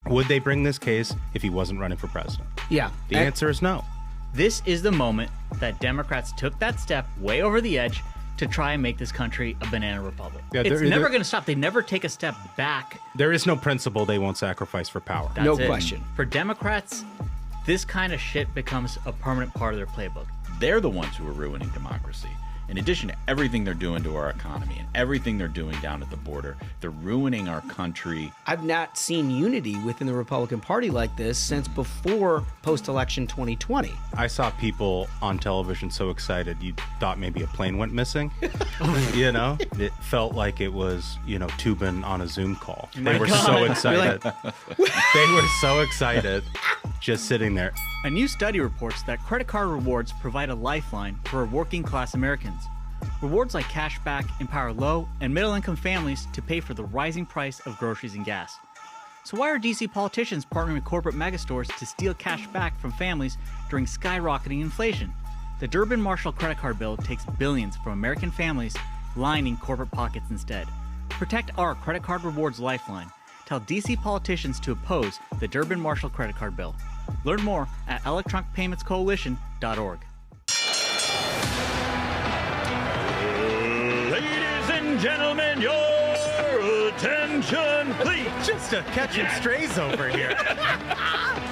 Would they bring this case if he wasn't running for president? Yeah. The answer is no. This is the moment that Democrats took that step way over the edge to try and make this country a banana republic. Yeah, it's never going to stop. They never take a step back. There is no principle they won't sacrifice for power. That's No it. question. For Democrats, this kind of shit becomes a permanent part of their playbook. They're the ones who are ruining democracy. In addition to everything they're doing to our economy and everything they're doing down at the border, they're ruining our country. I've not seen unity within the Republican Party like this since before post-election 2020. I saw people on television so excited you thought maybe a plane went missing. You know, it felt like it was, Tubin on a Zoom call. They were so excited. They were so excited just sitting there. A new study reports that credit card rewards provide a lifeline for working class Americans. Rewards like cash back empower low and middle income families to pay for the rising price of groceries and gas. So why are DC politicians partnering with corporate megastores to steal cash back from families during skyrocketing inflation? The Durbin-Marshall credit card bill takes billions from American families, lining corporate pockets instead. Protect our credit card rewards lifeline. Tell DC politicians to oppose the Durbin-Marshall credit card bill. Learn more at electronicpaymentscoalition.org. Ladies and gentlemen, your attention, please. Just a catching strays over here.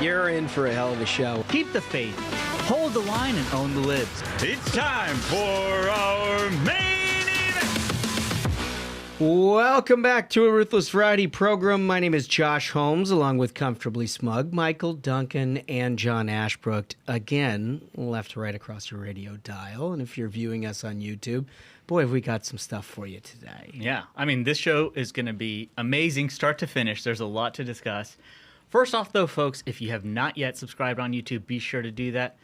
You're in for a hell of a show. Keep the faith, hold the line, and own the libs. It's time for our main event. Welcome back to a Ruthless Friday program. My name is Josh Holmes, along with Comfortably Smug, Michael Duncan, and John Ashbrook. Again, left to right across your radio dial. And if you're viewing us on YouTube, boy, have we got some stuff for you today. Yeah, I mean, this show is going to be amazing start to finish. There's a lot to discuss. First off, though, folks, if you have not yet subscribed on YouTube, be sure to do that.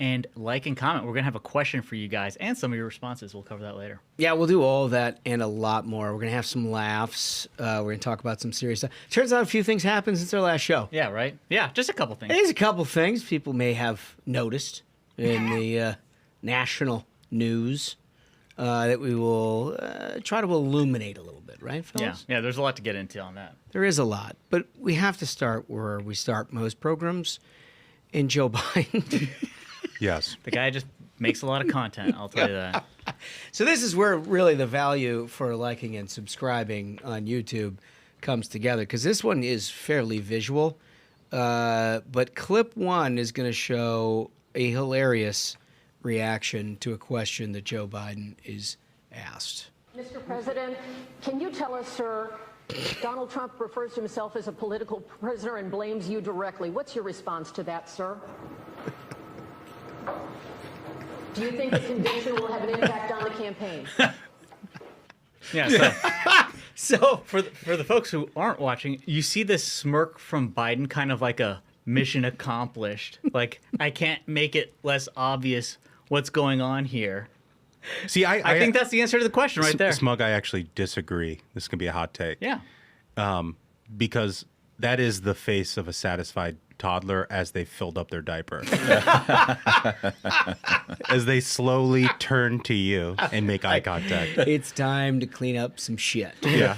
And like and comment. We're going to have a question for you guys and some of your responses. We'll cover that later. Yeah, we'll do all of that and a lot more. We're going to have some laughs. We're going to talk about some serious stuff. Turns out a few things happened since our last show. Yeah, right? Yeah, just a couple things. There's a couple things people may have noticed in the national news that we will try to illuminate a little bit, right, fellas? Yeah, there's a lot to get into on that. There is a lot, but we have to start where we start most programs, in Joe Biden. Yes. The guy just makes a lot of content, I'll tell you that. So this is where really the value for liking and subscribing on YouTube comes together, because this one is fairly visual. But clip one is going to show a hilarious reaction to a question that Joe Biden is asked. Mr. President, can you tell us, sir, Donald Trump refers to himself as a political prisoner and blames you directly. What's your response to that, sir? Do you think the conviction will have an impact on the campaign? Yeah, so for the folks who aren't watching, you see this smirk from Biden, kind of like a mission accomplished. Like, I can't make it less obvious what's going on here. See, I think that's the answer to the question right there. Smug, I actually disagree. This can be a hot take. Yeah. Because that is the face of a satisfied toddler as they filled up their diaper. As they slowly turn to you and make eye contact. It's time to clean up some shit. Yeah.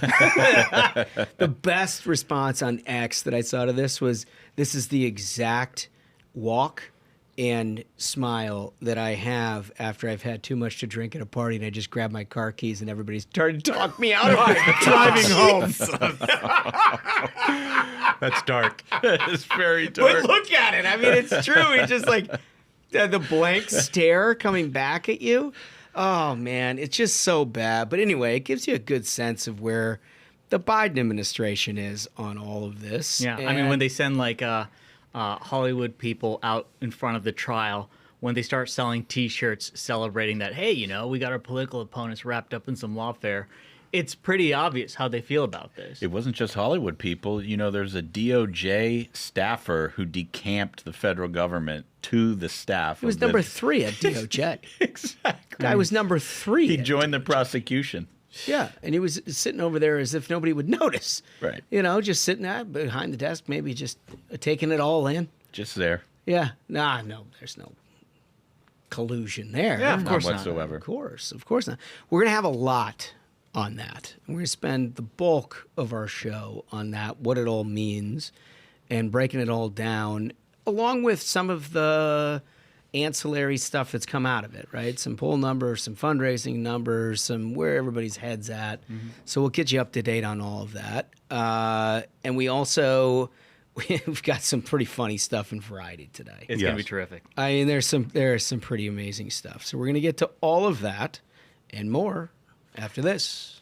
The best response on X that I saw to this was, this is the exact walk and smile that I have after I've had too much to drink at a party and I just grab my car keys and everybody's starting to talk me out of driving home. That's dark. It's very dark. But look at it. I mean, it's true. It's just like the blank stare coming back at you. Oh, man. It's just so bad. But anyway, it gives you a good sense of where the Biden administration is on all of this. Yeah. I mean, when they send like Hollywood people out in front of the trial, when they start selling T-shirts celebrating that, hey, you know, we got our political opponents wrapped up in some lawfare, it's pretty obvious how they feel about this. It wasn't just Hollywood people. You know, there's a DOJ staffer who decamped the federal government to the staff. He was number 3 at DOJ. Exactly. Guy was number 3. He joined the prosecution. Yeah, and he was sitting over there as if nobody would notice. Right. You know, just sitting there behind the desk, maybe just taking it all in. Just there. Yeah. No, there's no collusion there. Yeah, of course Not not. whatsoever. Of course not. We're going to have a lot on that. We're going to spend the bulk of our show on that, what it all means. and breaking it all down, along with some of the ancillary stuff that's come out of it, right? Some poll numbers, some fundraising numbers, some where everybody's head's at. So we'll get you up to date on all of that. And we've got some pretty funny stuff in Variety today. It's going to be terrific. I mean, there's some pretty amazing stuff. So we're going to get to all of that and more after this.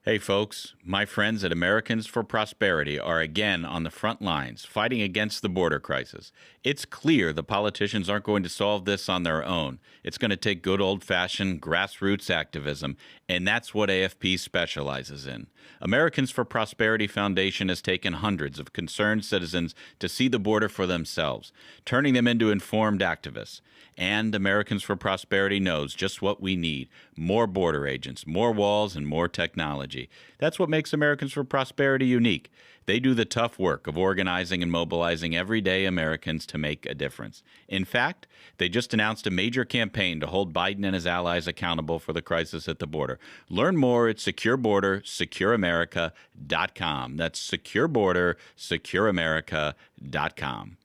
Hey folks, my friends at Americans for Prosperity are again on the front lines fighting against the border crisis. It's clear the politicians aren't going to solve this on their own. It's going to take good old-fashioned grassroots activism, and that's what AFP specializes in. Americans for Prosperity Foundation has taken hundreds of concerned citizens to see the border for themselves, turning them into informed activists. And Americans for Prosperity knows just what we need: more border agents, more walls, and more technology. That's what makes Americans for Prosperity unique. They do the tough work of organizing and mobilizing everyday Americans to make a difference. In fact, they just announced a major campaign to hold Biden and his allies accountable for the crisis at the border. Learn more at securebordersecureamerica.com. That's securebordersecureamerica.com.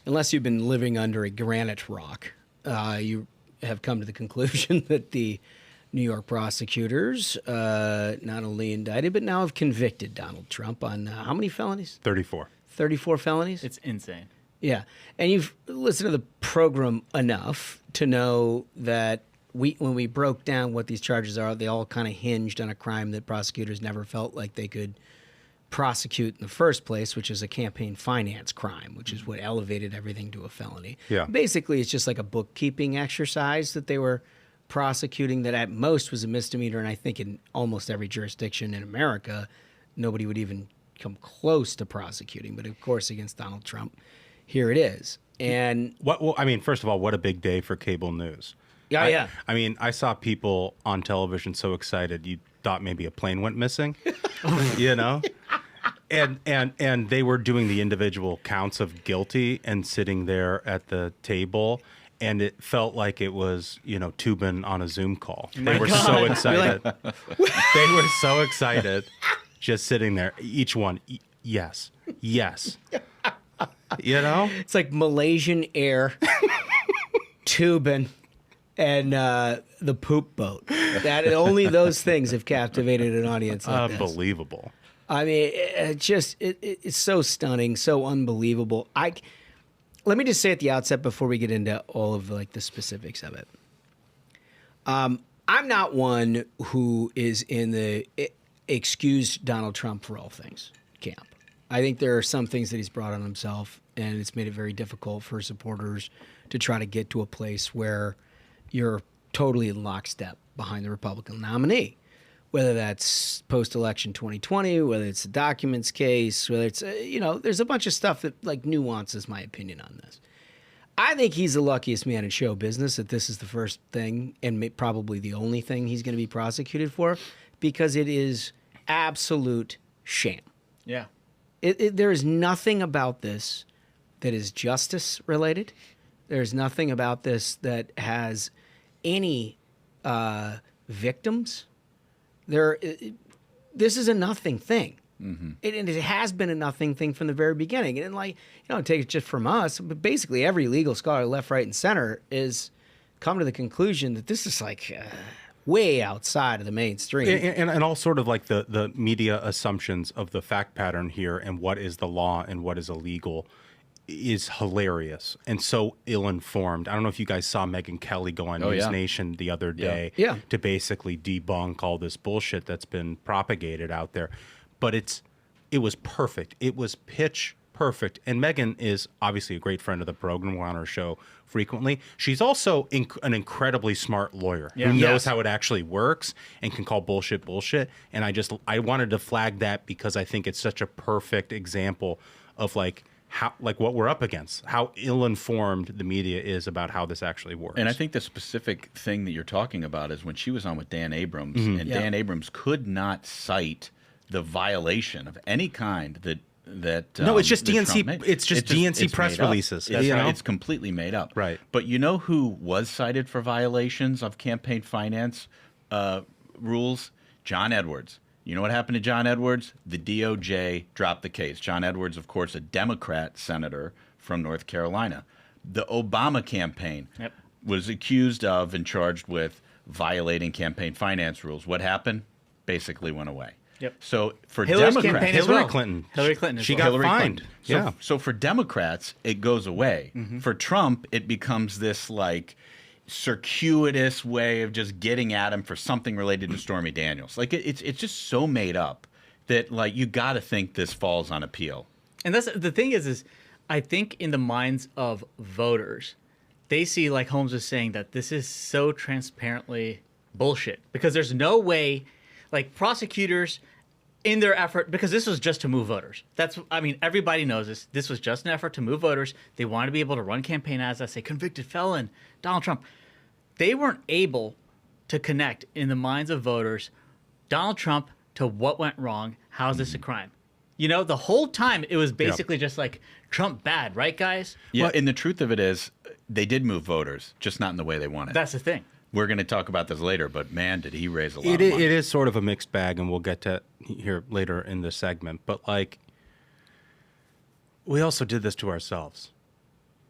Unless you've been living under a granite rock, you have come to the conclusion that the New York prosecutors not only indicted, but now have convicted Donald Trump on how many felonies? 34. 34 felonies? It's insane. Yeah. And you've listened to the program enough to know that when we broke down what these charges are, they all kind of hinged on a crime that prosecutors never felt like they could prosecute in the first place, which is a campaign finance crime, which is what elevated everything to a felony. Yeah. Basically, it's just like a bookkeeping exercise that they were prosecuting that at most was a misdemeanor, and I think in almost every jurisdiction in America, nobody would even come close to prosecuting. But of course, against Donald Trump, here it is. And well, I mean, first of all, what a big day for cable news. Yeah. I mean, I saw people on television so excited you thought maybe a plane went missing, you know? And they were doing the individual counts of guilty and sitting there at the table, and it felt like it was, Tubin on a Zoom call. They were so excited. They were so excited, just sitting there. Each one, yes. It's like Malaysian Air, Tubin, and the poop boat. That only those things have captivated an audience like this. Unbelievable. I mean, it's so stunning, so unbelievable. Let me just say at the outset before we get into all of the specifics of it. I'm not one who is in the excuse Donald Trump for all things camp. I think there are some things that he's brought on himself, and it's made it very difficult for supporters to try to get to a place where you're totally in lockstep behind the Republican nominee. Whether that's post-election 2020, whether it's the documents case, whether it's, there's a bunch of stuff that nuances my opinion on this. I think he's the luckiest man in show business that this is the first thing and probably the only thing he's going to be prosecuted for, because it is absolute sham. Yeah. There is nothing about this that is justice related. There's nothing about this that has any victims. This is a nothing thing. Mm-hmm. And it has been a nothing thing from the very beginning. And take it just from us, but basically every legal scholar, left, right, and center, is come to the conclusion that this is way outside of the mainstream. And all sort of like the media assumptions of the fact pattern here and what is the law and what is illegal is hilarious and so ill-informed. I don't know if you guys saw Megyn Kelly go on News Nation the other day to basically debunk all this bullshit that's been propagated out there. But it was perfect. It was pitch perfect. And Megyn is obviously a great friend of the program. We're on her show frequently. She's also an incredibly smart lawyer who knows how it actually works and can call bullshit. And I wanted to flag that because I think it's such a perfect example of what we're up against, how ill-informed the media is about how this actually works. And I think the specific thing that you're talking about is when she was on with Dan Abrams, and Dan Abrams could not cite the violation of any kind that no, it's just DNC. It's just DNC press releases. It's completely made up. Right. But you know who was cited for violations of campaign finance rules? John Edwards. You know what happened to John Edwards? The DOJ dropped the case. John Edwards, of course, a Democrat senator from North Carolina. The Obama campaign was accused of and charged with violating campaign finance rules. What happened? Basically went away. Yep. So for Hillary's Democrats, campaign as Hillary well. Clinton. Hillary Clinton as She well. got fined. So, so for Democrats, it goes away. For Trump, it becomes this like circuitous way of just getting at him for something related to Stormy Daniels. Like it's just so made up that like you got to think this falls on appeal. And that's the thing is I think in the minds of voters, they see, like Holmes was saying, that this is so transparently bullshit because there's no way, like prosecutors in their effort, because this was just to move voters. Everybody knows this. This was just an effort to move voters. They wanted to be able to run campaign ads that say convicted felon, Donald Trump. They weren't able to connect in the minds of voters Donald Trump to what went wrong. How is this a crime? You know, the whole time it was basically just like Trump bad, right, guys? Yeah, and the truth of it is they did move voters, just not in the way they wanted. That's the thing. We're going to talk about this later, but man, did he raise a lot It of money. is sort of a mixed bag, and we'll get to here later in this segment. But like, we also did this to ourselves.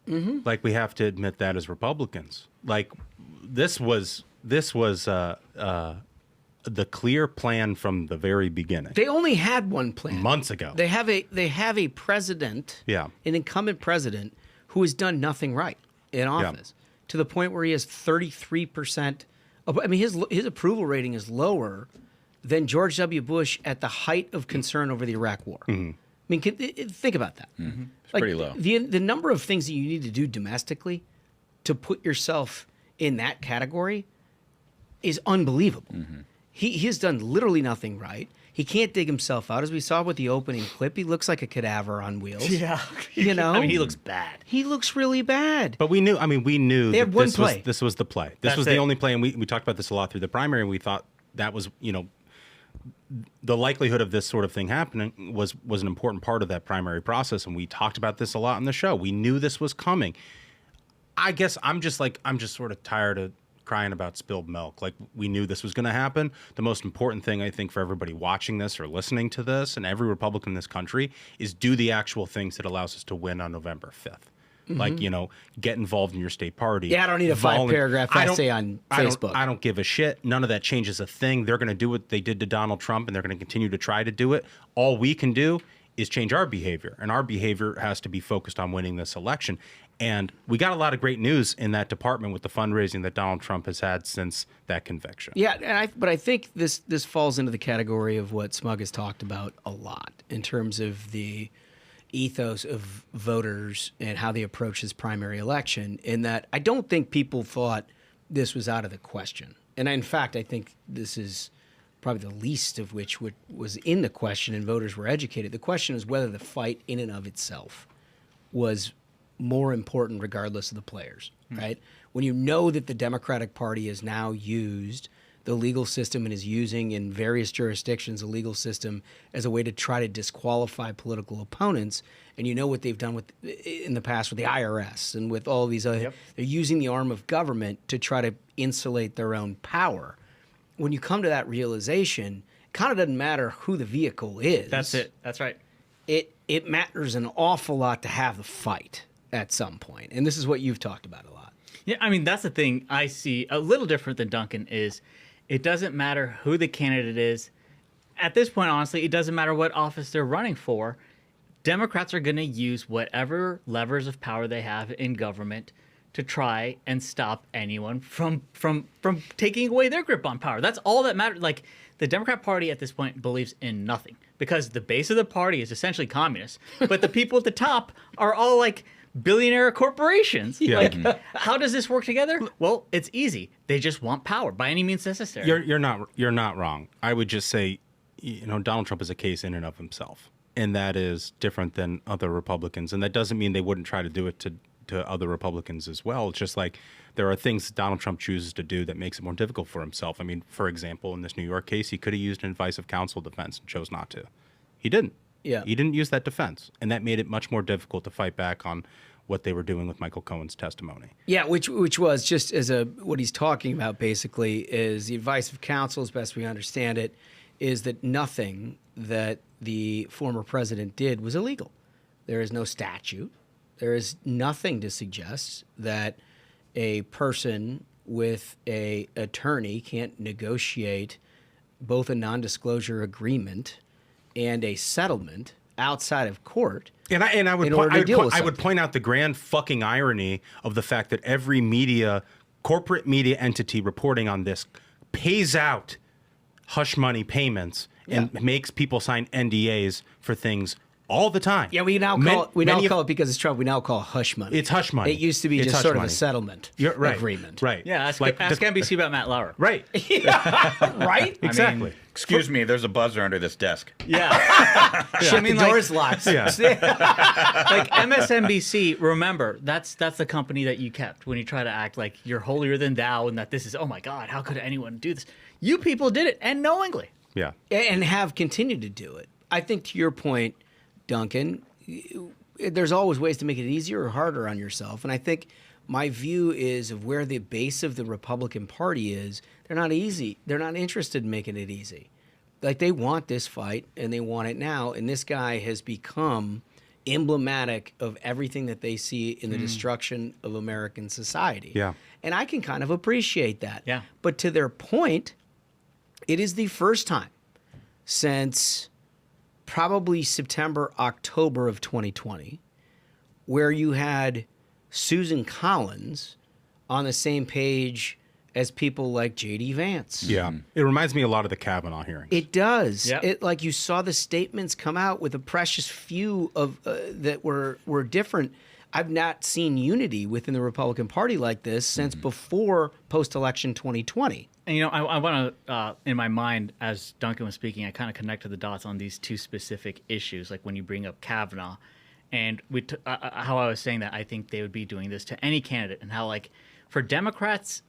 Like, we have to admit that as Republicans. Like, this was the clear plan from the very beginning. They only had one plan Months ago. They have a president, Yeah. an incumbent president, who has done nothing right in office to the point where he has 33%. I mean, his approval rating is lower than George W. Bush at the height of concern over the Iraq War. I mean, think about that. It's pretty low. The number of things that you need to do domestically to put yourself in that category is unbelievable. He has done literally nothing right. He can't dig himself out. As we saw with the opening clip, he looks like a cadaver on wheels. Yeah. You know? I mean, he looks bad. He looks really bad. But we knew They had that one this play. was the play. This That's was the it. only play, and we talked about this a lot through the primary, and we thought that was, the likelihood of this sort of thing happening was an important part of that primary process, and we talked about this a lot in the show. We knew this was coming. I guess I'm just sort of tired of crying about spilled milk. Like, we knew this was going to happen. The most important thing, I think, for everybody watching this or listening to this, and every Republican in this country, is do the actual things that allows us to win on November 5th. Like, get involved in your state party. Yeah, I don't need a 5-paragraph essay on Facebook. I don't give a shit. None of that changes a thing. They're going to do what they did to Donald Trump, and they're going to continue to try to do it. All we can do is change our behavior, and our behavior has to be focused on winning this election. And we got a lot of great news in that department with the fundraising that Donald Trump has had since that conviction. Yeah, but I think this falls into the category of what Smug has talked about a lot in terms of the ethos of voters and how they approach this primary election, in that I don't think people thought this was out of the question. And in fact, I think this is probably the least of which was in the question, and voters were educated. The question is whether the fight in and of itself was more important regardless of the players, right? When you know that the Democratic Party has now used the legal system and is using in various jurisdictions the legal system as a way to try to disqualify political opponents, and you know what they've done in the past with the IRS and with all these other, they're using the arm of government to try to insulate their own power. When you come to that realization, it kind of doesn't matter who the vehicle is. That's it. That's right. It matters an awful lot to have the fight at some point. And this is what you've talked about a lot. Yeah, I mean, that's the thing I see a little different than Duncan is it doesn't matter who the candidate is. At this point, honestly, it doesn't matter what office they're running for. Democrats are going to use whatever levers of power they have in government to try and stop anyone from taking away their grip on power. That's all that matters. Like, the Democrat Party at this point believes in nothing because the base of the party is essentially communist, but the people at the top are all like billionaire corporations. Yeah. Like, how does this work together? Well, it's easy. They just want power by any means necessary. You're not wrong. I would just say, Donald Trump is a case in and of himself, and that is different than other Republicans. And that doesn't mean they wouldn't try to do it to other Republicans as well. It's just like there are things Donald Trump chooses to do that makes it more difficult for himself. I mean, for example, in this New York case, he could have used an advice of counsel defense and chose not to. He didn't. Yeah. He didn't use that defense, and that made it much more difficult to fight back on what they were doing with Michael Cohen's testimony. Yeah, which was just as what he's talking about basically is the advice of counsel, as best we understand it, is that nothing that the former president did was illegal. There is no statute. There is nothing to suggest that a person with a attorney can't negotiate both a non-disclosure agreement and a settlement outside of court. And I would point out the grand fucking irony of the fact that every corporate media entity reporting on this pays out hush money payments and makes people sign NDAs for things all the time. Yeah, we now call it because it's Trump. We now call it hush money. It's hush money. It used to be just sort of a settlement agreement. Right. Yeah, ask NBC about Matt Lauer. Right. Right? Exactly. Excuse me, there's a buzzer under this desk. Yeah. Shut the doors locked. Yeah. Like MSNBC, remember, that's the company that you kept when you try to act like you're holier than thou and that this is, oh my God, how could anyone do this? You people did it, and knowingly. Yeah. And have continued to do it. I think to your point, Duncan, there's always ways to make it easier or harder on yourself. And I think my view is of where the base of the Republican Party is, they're not easy. They're not interested in making it easy. Like, they want this fight, and they want it now. And this guy has become emblematic of everything that they see in the destruction of American society. Yeah. And I can kind of appreciate that. Yeah. But to their point, it is the first time since probably September, October of 2020, where you had Susan Collins on the same page as people like J.D. Vance. Yeah. It reminds me a lot of the Kavanaugh hearings. It does. Yep. It, like, you saw the statements come out with a precious few of that were different. I've not seen unity within the Republican Party like this since before post-election 2020. And, I want to, in my mind, as Duncan was speaking, I kind of connected the dots on these two specific issues, like when you bring up Kavanaugh, and how I was saying that I think they would be doing this to any candidate, and how, like, for Democrats,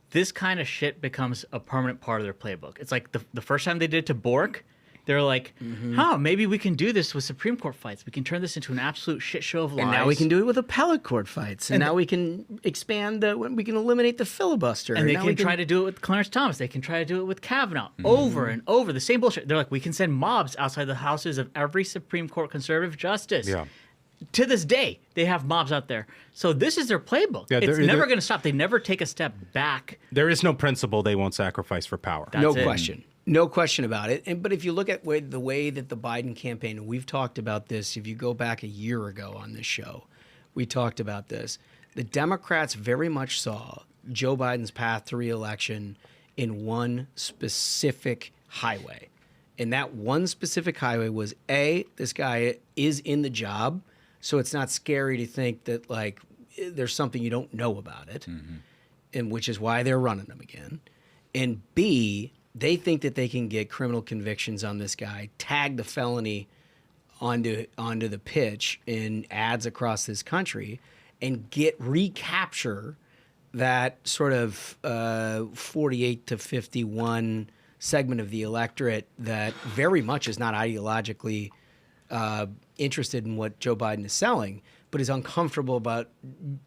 this kind of shit becomes a permanent part of their playbook. It's like the first time they did it to Bork, they're like, maybe we can do this with Supreme Court fights. We can turn this into an absolute shit show of lies. And now we can do it with appellate court fights. And now we can expand we can eliminate the filibuster. And they can try to do it with Clarence Thomas. They can try to do it with Kavanaugh over and over. The same bullshit. They're like, we can send mobs outside the houses of every Supreme Court conservative justice. Yeah. To this day, they have mobs out there. So this is their playbook. Yeah, it's never going to stop. They never take a step back. There is no principle they won't sacrifice for power. No question. No question about it. But if you look at the way that the Biden campaign, and we've talked about this, if you go back a year ago on this show, we talked about this. The Democrats very much saw Joe Biden's path to re-election in one specific highway. And that one specific highway was, A, this guy is in the job, so it's not scary to think that, like, there's something you don't know about it, and which is why they're running him again. And B, they think that they can get criminal convictions on this guy, tag the felony onto the pitch in ads across this country, and recapture that sort of 48 to 51 segment of the electorate that very much is not ideologically interested in what Joe Biden is selling, but is uncomfortable about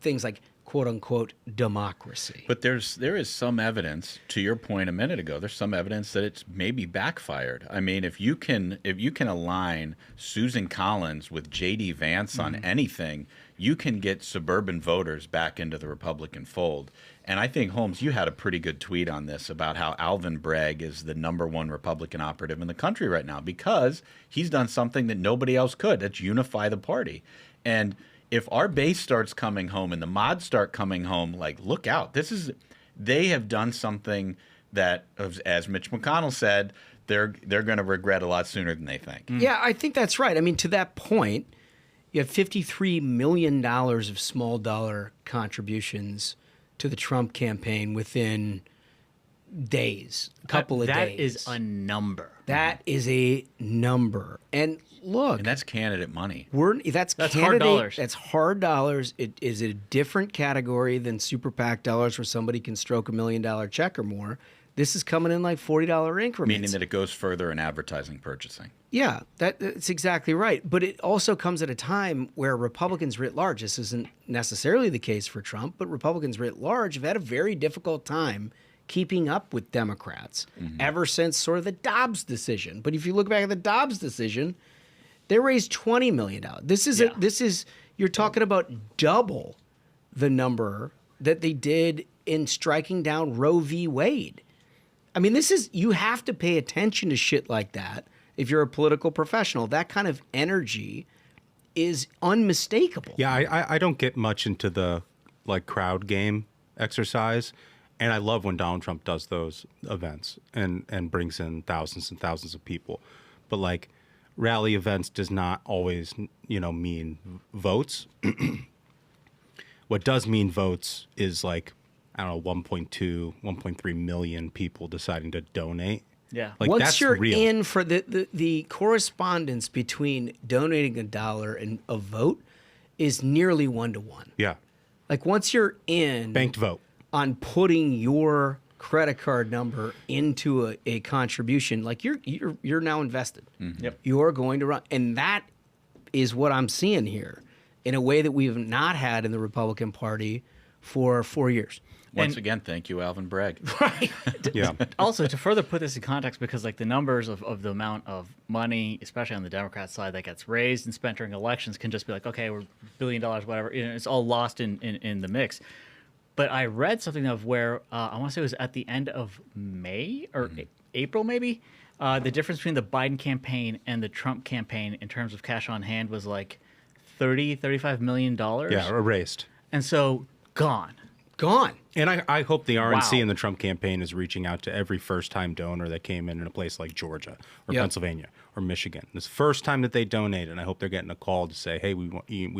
things like quote unquote democracy. But there is some evidence, to your point a minute ago, there's some evidence that it's maybe backfired. I mean, if you can align Susan Collins with J.D. Vance on anything, you can get suburban voters back into the Republican fold. And I think, Holmes, you had a pretty good tweet on this about how Alvin Bragg is the #1 Republican operative in the country right now because he's done something that nobody else could. That's unify the party. And if our base starts coming home and the mods start coming home, like, look out. They have done something that, as Mitch McConnell said, they're going to regret a lot sooner than they think. Yeah, I think that's right. I mean, to that point, you have $53 million of small dollar contributions to the Trump campaign within days, a couple of days. That is a number. That is a number. And look. And that's candidate money. That's hard dollars. That's hard dollars. It is a different category than super PAC dollars where somebody can stroke $1 million check or more. This is coming in like $40 increments. Meaning that it goes further in advertising purchasing. Yeah, that's exactly right. But it also comes at a time where Republicans writ large, this isn't necessarily the case for Trump, but Republicans writ large have had a very difficult time keeping up with Democrats ever since sort of the Dobbs decision. But if you look back at the Dobbs decision, they raised $20 million. This is you're talking about double the number that they did in striking down Roe v. Wade. I mean, you have to pay attention to shit like that if you're a political professional. That kind of energy is unmistakable. Yeah, I don't get much into the crowd game exercise, and I love when Donald Trump does those events and brings in thousands and thousands of people. But rally events does not always, mean votes. What does mean votes is 1.2, 1.3 million people deciding to donate. Yeah. Once that's you're real. in for the correspondence between donating $1 and a vote is nearly 1-to-1. Yeah. Once you're in Banked vote. on putting your credit card number into a contribution, you're now invested. Yep. You're going to run. And that is what I'm seeing here in a way that we've not had in the Republican Party for 4 years. Once again, thank you, Alvin Bragg. Right. Yeah. Also, to further put this in context, because the numbers of the amount of money, especially on the Democrat side, that gets raised and spent during elections can just be okay, we're $1 billion, whatever. It's all lost in the mix. But I read something of where I want to say it was at the end of May or April, maybe. The difference between the Biden campaign and the Trump campaign in terms of cash on hand was $35 million. Yeah, erased. And so gone. And I hope the RNC Wow. and the Trump campaign is reaching out to every first-time donor that came in a place like Georgia or Pennsylvania or Michigan. This first time that they donate, and I hope they're getting a call to say, hey, we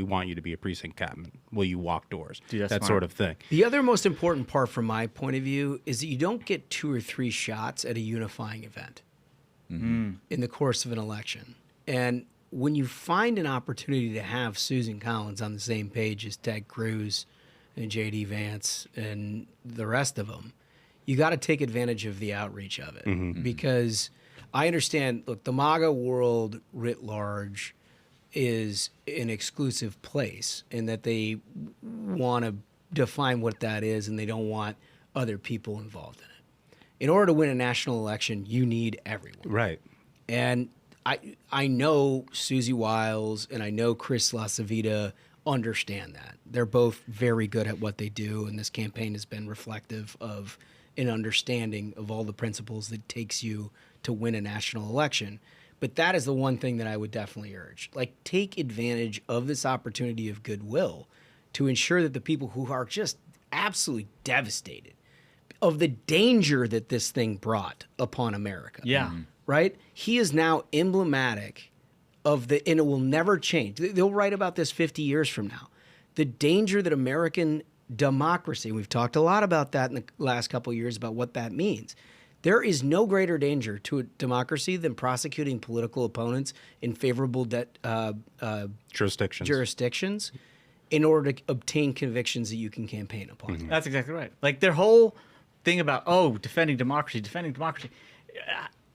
want you to be a precinct captain. Will you walk doors? Dude, that's that smart. sort of thing. The other most important part from my point of view is that you don't get 2 or 3 shots at a unifying event in the course of an election. And when you find an opportunity to have Susan Collins on the same page as Ted Cruz and J.D. Vance and the rest of them, you got to take advantage of the outreach of it. Because I understand, look, the MAGA world writ large is an exclusive place in that they want to define what that is and they don't want other people involved in it. In order to win a national election, you need everyone. Right. And I know Susie Wiles and I know Chris LaCivita understand that. They're both very good at what they do, and this campaign has been reflective of an understanding of all the principles that it takes you to win a national election. But that is the one thing that I would definitely urge. Take advantage of this opportunity of goodwill to ensure that the people who are just absolutely devastated of the danger that this thing brought upon America. Yeah. Right? He is now emblematic of and it will never change. They'll write about this 50 years from now. The danger that American democracy, we've talked a lot about that in the last couple of years about what that means. There is no greater danger to a democracy than prosecuting political opponents in favorable jurisdictions in order to obtain convictions that you can campaign upon. That's exactly right. Their whole thing about, defending democracy.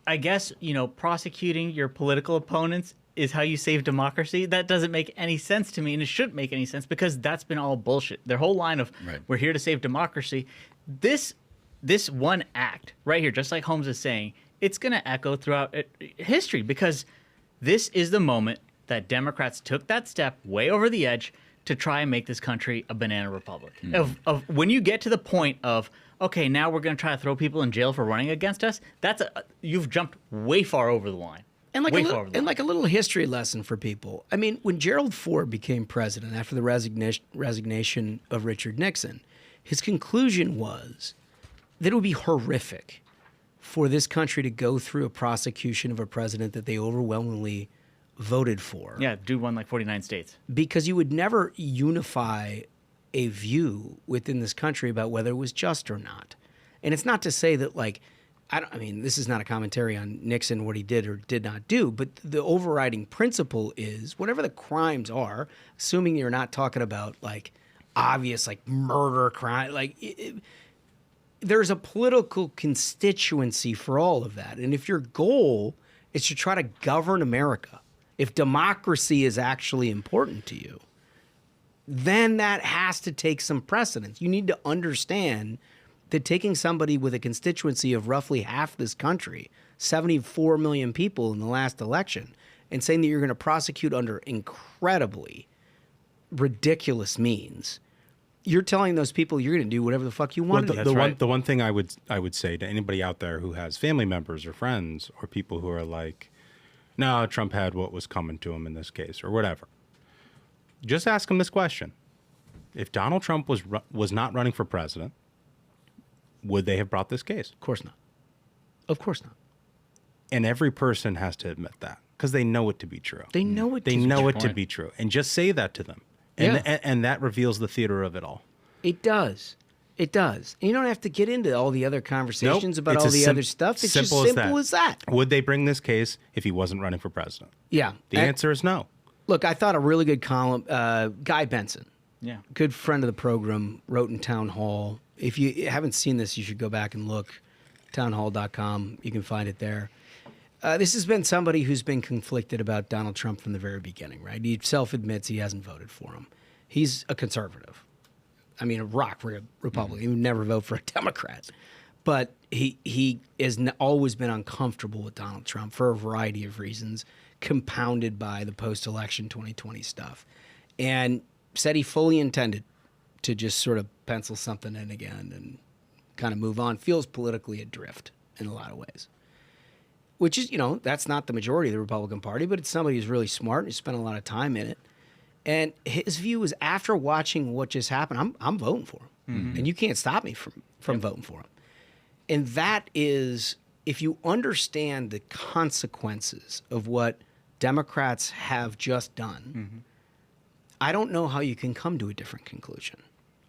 I guess, prosecuting your political opponents is how you save democracy. That doesn't make any sense to me, and it shouldn't make any sense because that's been all bullshit. Their whole line of, we're here to save democracy. This one act right here, just like Holmes is saying, it's going to echo throughout history because this is the moment that Democrats took that step way over the edge to try and make this country a banana republic. Of when you get to the point of, okay, now we're going to try to throw people in jail for running against us, you've jumped way far over the line. And a little history lesson for people. I mean, when Gerald Ford became president after the resignation of Richard Nixon, his conclusion was that it would be horrific for this country to go through a prosecution of a president that they overwhelmingly voted for. Yeah, dude won 49 states. Because you would never unify a view within this country about whether it was just or not. And it's not to say that this is not a commentary on Nixon, what he did or did not do, but the overriding principle is whatever the crimes are, assuming you're not talking about obvious murder crime, there's a political constituency for all of that. And if your goal is to try to govern America, if democracy is actually important to you, then that has to take some precedence. You need to understand that taking somebody with a constituency of roughly half this country, 74 million people in the last election, and saying that you're going to prosecute under incredibly ridiculous means, you're telling those people you're going to do whatever the fuck you want to do. The one thing I would say to anybody out there who has family members or friends or people who are like, no, Trump had what was coming to him in this case or whatever. Just ask them this question. If Donald Trump was not running for president, would they have brought this case? Of course not. Of course not. And every person has to admit that because they know it to be true. They know it to be true. And just say that to them. And that reveals the theater of it all. It does. It does. And you don't have to get into all the other conversations about It's all the other stuff. It's just simple as that. Would they bring this case if he wasn't running for president? Yeah. The answer is no. Look, I thought a really good column, Guy Benson, good friend of the program, wrote in Town Hall. If you haven't seen this, you should go back and look. Townhall.com. You can find it there. This has been somebody who's been conflicted about Donald Trump from the very beginning, right? He self-admits he hasn't voted for him. He's a conservative. I mean, a rock Republican. He would never vote for a Democrat. But he has always been uncomfortable with Donald Trump for a variety of reasons, compounded by the post-election 2020 stuff. And said he fully intended to just sort of pencil something in again and kind of move on. Feels politically adrift in a lot of ways. Which is, that's not the majority of the Republican Party, but it's somebody who's really smart and who spent a lot of time in it. And his view is, after watching what just happened, I'm voting for him. Mm-hmm. And you can't stop me from voting for him. And that is, if you understand the consequences of what Democrats have just done, I don't know how you can come to a different conclusion.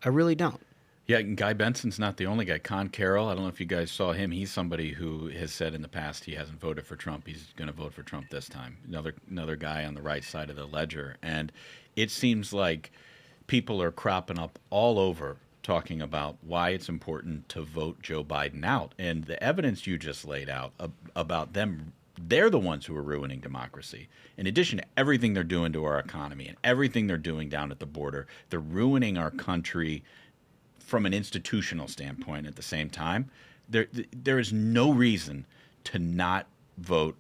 I really don't. Yeah, and Guy Benson's not the only guy. Con Carroll, I don't know if you guys saw him. He's somebody who has said in the past he hasn't voted for Trump. He's going to vote for Trump this time. Another guy on the right side of the ledger. And it seems like people are cropping up all over talking about why it's important to vote Joe Biden out. And the evidence you just laid out about them, they're the ones who are ruining democracy. In addition to everything they're doing to our economy and everything they're doing down at the border, they're ruining our country from an institutional standpoint. At the same time, there is no reason to not vote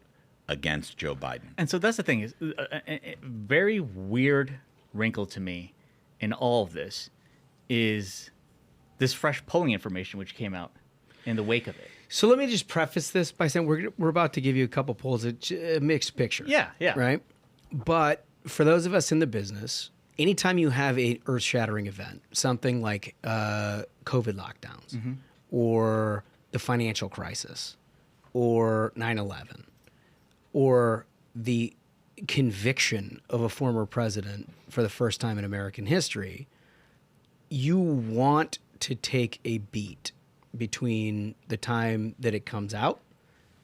against Joe Biden. And so that's the thing, is a very weird wrinkle to me in all of this is this fresh polling information which came out in the wake of it. So let me just preface this by saying we're about to give you a couple polls, a mixed picture. Yeah. Right? But for those of us in the business, anytime you have a earth-shattering event, something like COVID lockdowns or the financial crisis or 9/11 or the conviction of a former president for the first time in American history, you want to take a beat between the time that it comes out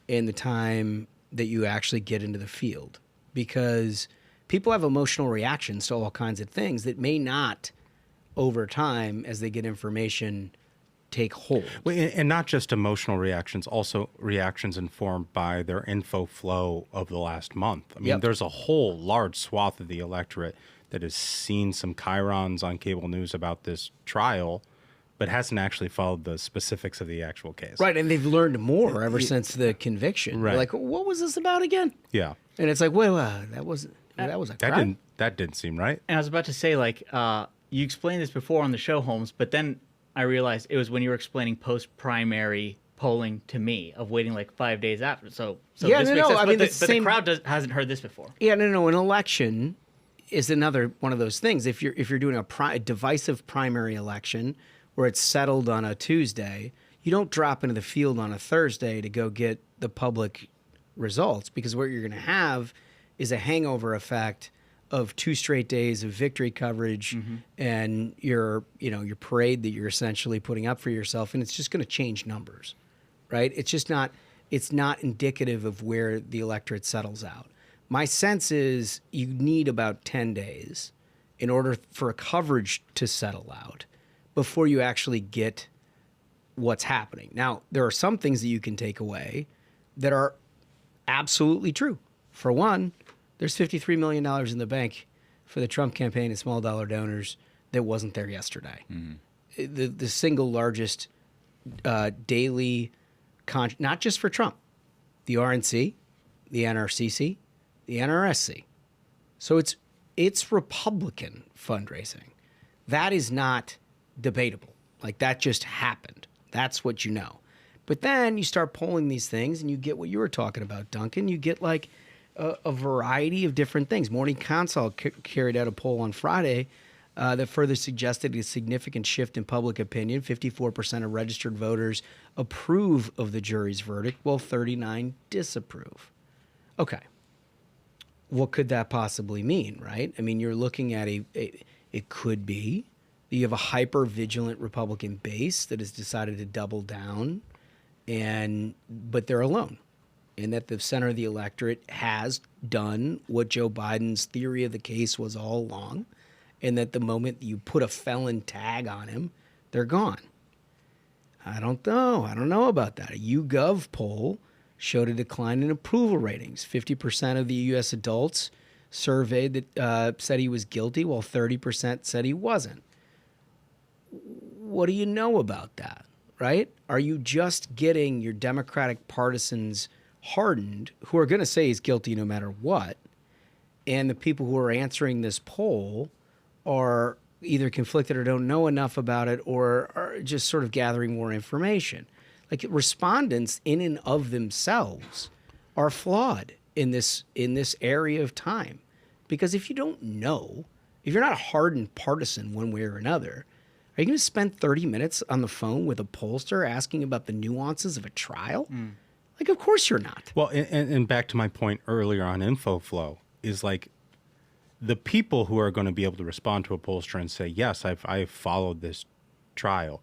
and the time that you actually get into the field, because people have emotional reactions to all kinds of things that may not, over time, as they get information, take hold. Well, and not just emotional reactions, also reactions informed by their info flow of the last month. I mean, there's a whole large swath of the electorate that has seen some chyrons on cable news about this trial, but hasn't actually followed the specifics of the actual case. Right, and they've learned more ever since the conviction. Right. They're like, what was this about again? Yeah. And it's like, well, that was a crime. That didn't seem right. And I was about to say, you explained this before on the show, Holmes, but then I realized it was when you were explaining post-primary polling to me of waiting 5 days after. So yeah, this makes sense. I mean, but the crowd hasn't heard this before. Yeah, no. An election is another one of those things. If you're doing a divisive primary election where it's settled on a Tuesday, you don't drop into the field on a Thursday to go get the public results, because what you're going to have is a hangover effect of 2 straight days of victory coverage and your parade that you're essentially putting up for yourself, and it's just going to change numbers, right? It's not indicative of where the electorate settles out. My sense is you need about 10 days in order for a coverage to settle out before you actually get what's happening. Now, there are some things that you can take away that are absolutely true. For one, there's $53 million in the bank for the Trump campaign and small dollar donors that wasn't there yesterday. The single largest daily, not just for Trump, the RNC, the NRCC, the NRSC. So it's Republican fundraising. That is not debatable. Like, that just happened. That's what you know. But then you start polling these things and you get what you were talking about, Duncan. You get like a variety of different things. Morning Consult carried out a poll on Friday that further suggested a significant shift in public opinion. 54% of registered voters approve of the jury's verdict, while 39% disapprove. Okay. What could that possibly mean, right? I mean, you're looking at it could be that you have a hyper-vigilant Republican base that has decided to double down, but they're alone. And that the center of the electorate has done what Joe Biden's theory of the case was all along, and that the moment you put a felon tag on him, they're gone. I don't know. I don't know about that. A YouGov poll showed a decline in approval ratings. 50% of the U.S. adults surveyed that said he was guilty, while 30% said he wasn't. What do you know about that, right? Are you just getting your Democratic partisans hardened, who are going to say he's guilty no matter what, and the people who are answering this poll are either conflicted or don't know enough about it, or are just sort of gathering more information? Like, respondents in and of themselves are flawed in this area of time. Because if you don't know, if you're not a hardened partisan one way or another, are you going to spend 30 minutes on the phone with a pollster asking about the nuances of a trial? Like, of course you're not. Well, and back to my point earlier on info flow is like the people who are going to be able to respond to a pollster and say, yes, I've followed this trial.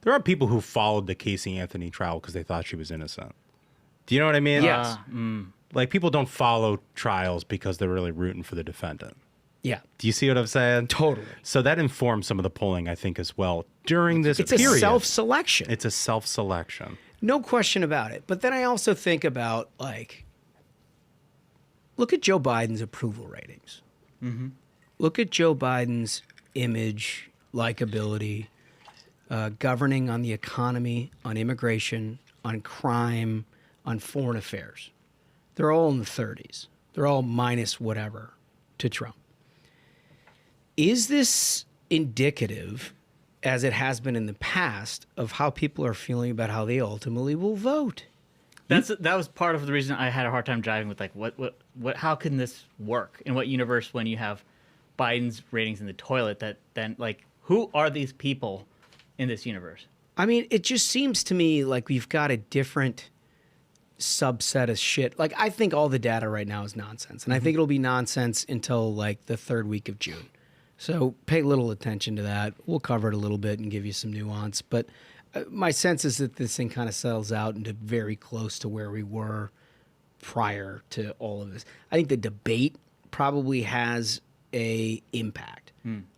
There are people who followed the Casey Anthony trial because they thought she was innocent. Do you know what I mean? Yes. Like, people don't follow trials because they're really rooting for the defendant. Yeah. Do you see what I'm saying? Totally. So that informs some of the polling, I think, as well during this It's period. a self-selection. It's a self-selection. No question about it. But then I also think about, like, look at Joe Biden's approval ratings. Mm-hmm. Look at Joe Biden's image, likability, governing on the economy, on immigration, on crime, on foreign affairs. They're all in the 30s. They're all minus whatever to Trump. Is this indicative, as it has been in the past, of how people are feeling about how they ultimately will vote? That was part of the reason I had a hard time jiving with, like, what how can this work? In what universe, when you have Biden's ratings in the toilet, that then, like, who are these people in this universe? I mean, it just seems to me like we've got a different subset of shit. Like, I think all the data right now is nonsense, and I think it'll be nonsense until like the third week of June. So pay little attention to that. We'll cover it a little bit and give you some nuance. But my sense is that this thing kind of settles out into very close to where we were prior to all of this. I think the debate probably has a impact.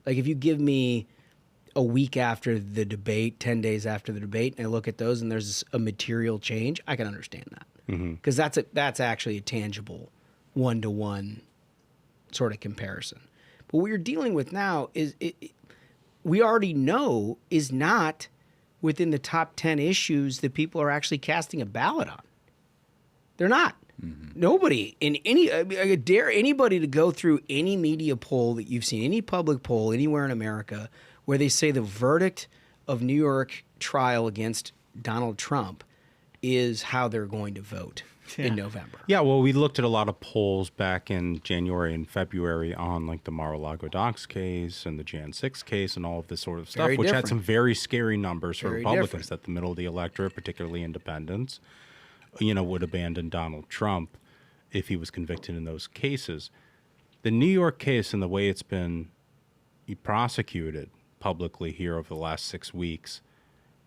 Like, if you give me a week after the debate, 10 days after the debate, and I look at those and there's a material change, I can understand that. Because that's actually a tangible one-to-one sort of comparison. But what you're dealing with now is we already know is not within the top 10 issues that people are actually casting a ballot on. They're not. Nobody in any, I dare anybody to go through any media poll that you've seen, any public poll anywhere in America where they say the verdict of New York trial against Donald Trump is how they're going to vote in November. Yeah, well, we looked at a lot of polls back in January and February on like the Mar-a-Lago docks case and the Jan 6 case and all of this sort of stuff, which had some very scary numbers for Republicans that the middle of the electorate, particularly independents, would abandon Donald Trump if he was convicted in those cases. The New York case and the way it's been prosecuted publicly here over the last 6 weeks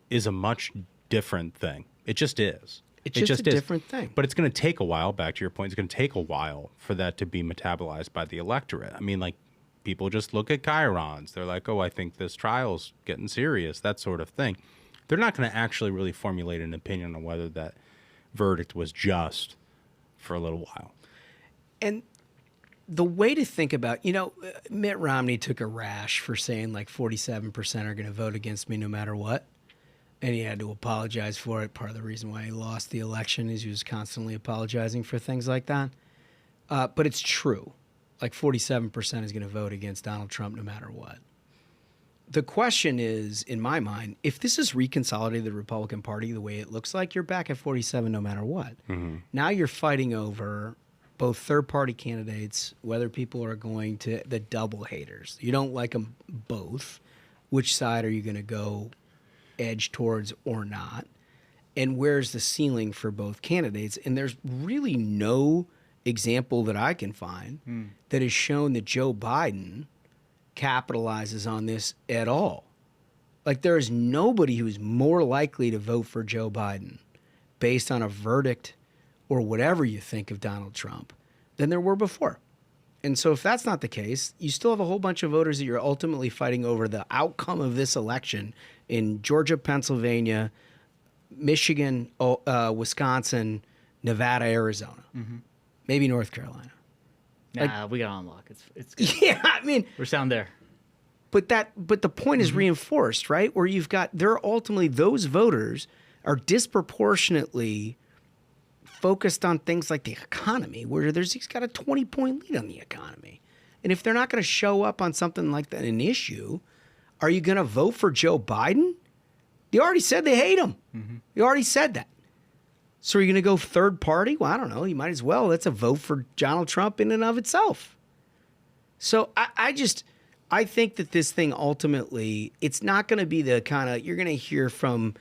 is a much different thing. It just is. It's just a different thing. But it's going to take a while, back to your point, it's going to take a while for that to be metabolized by the electorate. I mean, like, people just look at chyrons. They're like, oh, I think this trial's getting serious, that sort of thing. They're not going to actually really formulate an opinion on whether that verdict was just for a little while. And the way to think about, Mitt Romney took a rash for saying like 47% are going to vote against me no matter what. And he had to apologize for it. Part of the reason why he lost the election is he was constantly apologizing for things like that. But it's true. Like 47% is going to vote against Donald Trump no matter what. The question is, in my mind, if this is reconsolidated the Republican Party the way it looks like, you're back at 47 no matter what. Now you're fighting over both third-party candidates, whether people are going to the double haters. You don't like them both. Which side are you going to go edge towards or not? And where's the ceiling for both candidates? And there's really no example that I can find that has shown that Joe Biden capitalizes on this at all. Like, there is nobody who's more likely to vote for Joe Biden based on a verdict or whatever you think of Donald Trump than there were before. And so if that's not the case, you still have a whole bunch of voters that you're ultimately fighting over the outcome of this election in Georgia, Pennsylvania, Michigan, Wisconsin, Nevada, Arizona, maybe North Carolina. Nah, we got on lock. It's good. Yeah, I mean, We're sound there. but the point is reinforced, right? Where you've got, they're ultimately, those voters are disproportionately focused on things like the economy, where he's got a 20-point lead on the economy. And if they're not going to show up on something like that, an issue, are you going to vote for Joe Biden? You already said they hate him. You already said that. So are you going to go third party? Well, I don't know. You might as well. That's a vote for Donald Trump in and of itself. So I think that this thing ultimately, it's not going to be the kind of, you're going to hear from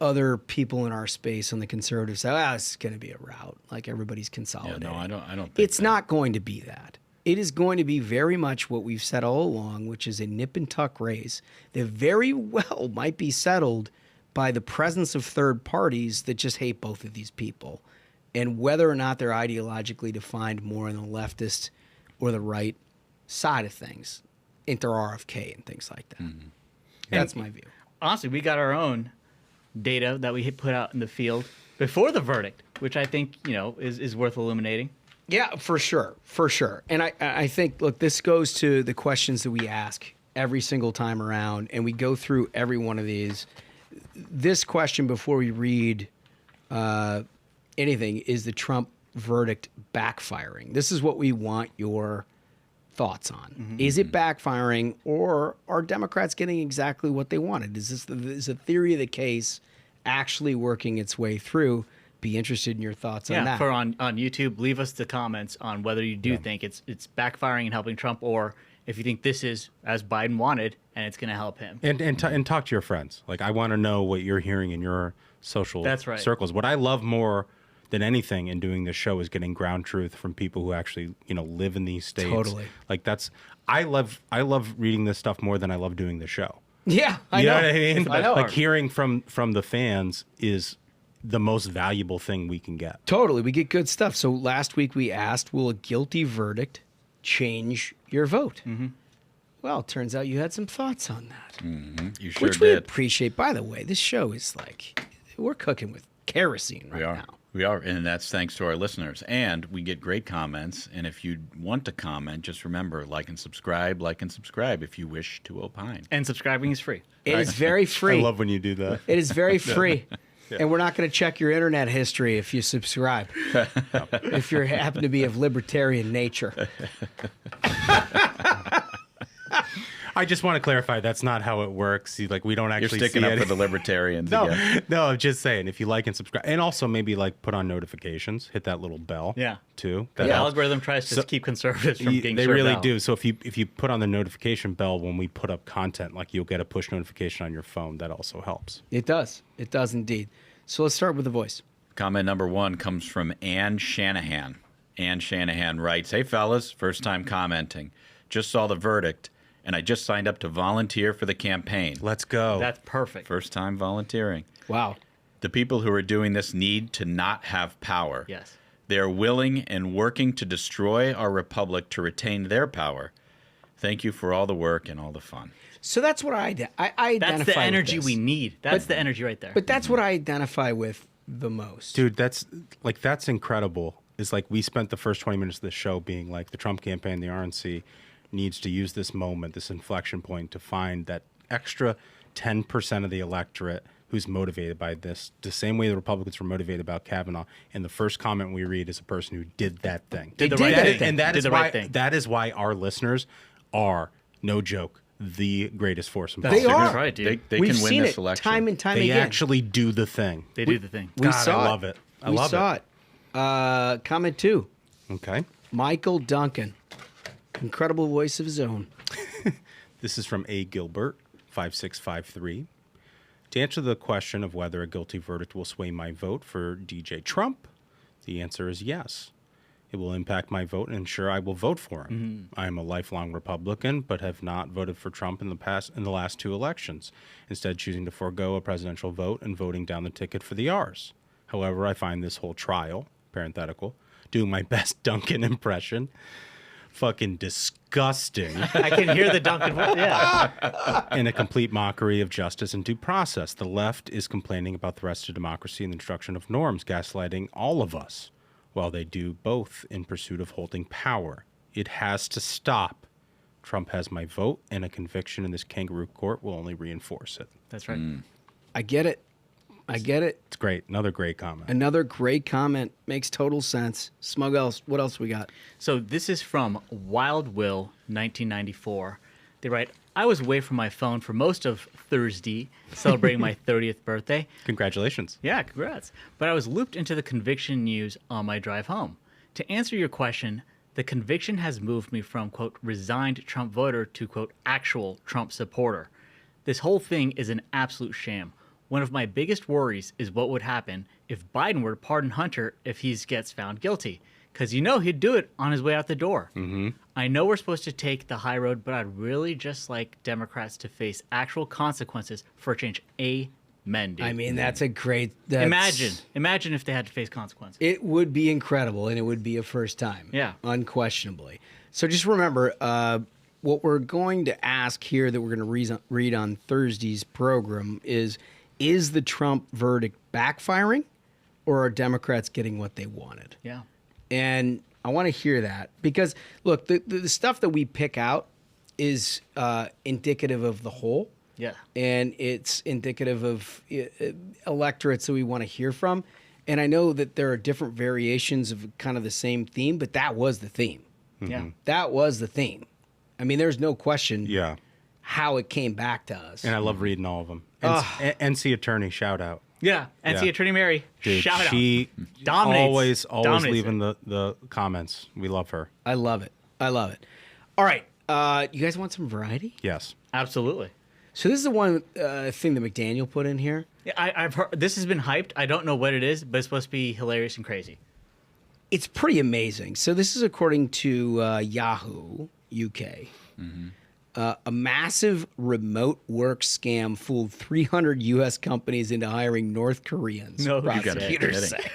other people in our space on the conservative side, it's going to be a rout. Like, everybody's consolidating. Yeah, no, I don't think it's not going to be that. It is going to be very much what we've said all along, which is a nip and tuck race that very well might be settled by the presence of third parties that just hate both of these people, and whether or not they're ideologically defined more on the leftist or the right side of things, inter RFK and things like that. That's my view. Honestly, we got our own data that we put out in the field before the verdict, which I think, is worth illuminating. Yeah, for sure. And I think, look, this goes to the questions that we ask every single time around, and we go through every one of these. This question before we read anything is the Trump verdict backfiring. This is what we want your thoughts on. Is it backfiring, or are Democrats getting exactly what they wanted? Is the theory of the case actually working its way through? Be interested in your thoughts on that. For on YouTube, leave us the comments on whether you do think it's backfiring and helping Trump, or if you think this is as Biden wanted and it's going to help him. And talk to your friends. Like, I want to know what you're hearing in your social circles. What I love more than anything in doing this show is getting ground truth from people who actually, live in these states. Totally. Like, I love reading this stuff more than I love doing the show. Yeah, I know. You know what I mean? I know. Like, hearing from the fans is the most valuable thing we can get. Totally. We get good stuff. So last week we asked, will a guilty verdict change your vote? Well, it turns out you had some thoughts on that. You sure which did. we appreciate. By the way, this show is like, we're cooking with kerosene right now. We are, and that's thanks to our listeners. And we get great comments. And if you want to comment, just remember, like and subscribe if you wish to opine. And subscribing is free. It is very free. I love when you do that. It is very free. And we're not going to check your internet history if you subscribe, if you happen to be of libertarian nature. I just want to clarify, that's not how it works. Like, we don't actually You're sticking see up for the libertarians again. No, I'm just saying, if you like and subscribe, and also maybe put on notifications, hit that little bell. Too. The algorithm tries to keep conservatives from getting They served really out. do. So if you put on the notification bell when we put up content, like, you'll get a push notification on your phone. That also helps. It does. It does indeed. So let's start with the voice. Comment number 1 comes from Ann Shanahan. Ann Shanahan writes, "Hey fellas, first time commenting. Just saw the verdict, and I just signed up to volunteer for the campaign. Let's go. That's perfect. First time volunteering. Wow. The people who are doing this need to not have power. Yes. They are willing and working to destroy our republic to retain their power. Thank you for all the work and all the fun." So that's what I identify That's the energy with this. we need. That's the energy right there. But that's what I identify with the most. Dude, that's incredible. It's like, we spent the first 20 minutes of this show being like, the Trump campaign, the RNC, needs to use this moment, this inflection point, to find that extra 10% of the electorate who's motivated by this, the same way the Republicans were motivated about Kavanaugh. And the first comment we read is a person who did that thing. Did the right thing. And that Did is the why right thing. that is why our listeners are, no joke, the greatest force in They politics. are. That's right, dude. They We've can win seen this it election. time and time They again. actually do the thing. They do the thing. We God, saw I it. love it. I we love saw it. it. Comment 2. Okay. Michael Duncan. Incredible voice of his own. This is from A. Gilbert, 5653. To answer the question of whether a guilty verdict will sway my vote for DJ Trump, the answer is yes. It will impact my vote and ensure I will vote for him. I am a lifelong Republican, but have not voted for Trump in the last 2 elections, instead choosing to forego a presidential vote and voting down the ticket for the R's. However, I find this whole trial, parenthetical, doing my best Duncan impression, fucking disgusting. I can hear the Duncan voice. Yeah. In a complete mockery of justice and due process. The left is complaining about the rest of democracy and the destruction of norms, gaslighting all of us, while they do both in pursuit of holding power. It has to stop. Trump has my vote, and a conviction in this kangaroo court will only reinforce it. That's right. I get it. I get it. It's great. Another great comment. Another great comment. Makes total sense. Smug else. What else we got? So this is from Wild Will, 1994. They write, I was away from my phone for most of Thursday, celebrating my 30th birthday. Congratulations. Yeah, congrats. But I was looped into the conviction news on my drive home. To answer your question, the conviction has moved me from, quote, resigned Trump voter to, quote, actual Trump supporter. This whole thing is an absolute sham. One of my biggest worries is what would happen if Biden were to pardon Hunter if he gets found guilty. Because you know he'd do it on his way out the door. Mm-hmm. I know we're supposed to take the high road, but I'd really just like Democrats to face actual consequences for a change. Amen, dude. I mean, that's a great... Imagine if they had to face consequences. It would be incredible, and it would be a first time. Yeah. Unquestionably. So just remember, what we're going to ask here that we're going to read on Thursday's program is the Trump verdict backfiring, or are Democrats getting what they wanted? Yeah. And I want to hear that because, look, the stuff that we pick out is indicative of the whole. Yeah. And it's indicative of electorates that we want to hear from. And I know that there are different variations of kind of the same theme, but that was the theme. Yeah. That was the theme. I mean, there's no question Yeah. how it came back to us. And I love reading all of them. NC Attorney, shout out. Yeah. NC Yeah. Attorney Mary, Dude, shout out. she Dominates. always Dominates leaving the comments. We love her. I love it. I love it. All right. You guys want some variety? Yes. Absolutely. So this is the one thing that McDaniel put in here. Yeah, I've heard this has been hyped. I don't know what it is, but it's supposed to be hilarious and crazy. It's pretty amazing. So this is according to Yahoo UK. A massive remote work scam fooled 300 U.S. companies into hiring North Koreans. No, you gotta be prosecutors kidding. say.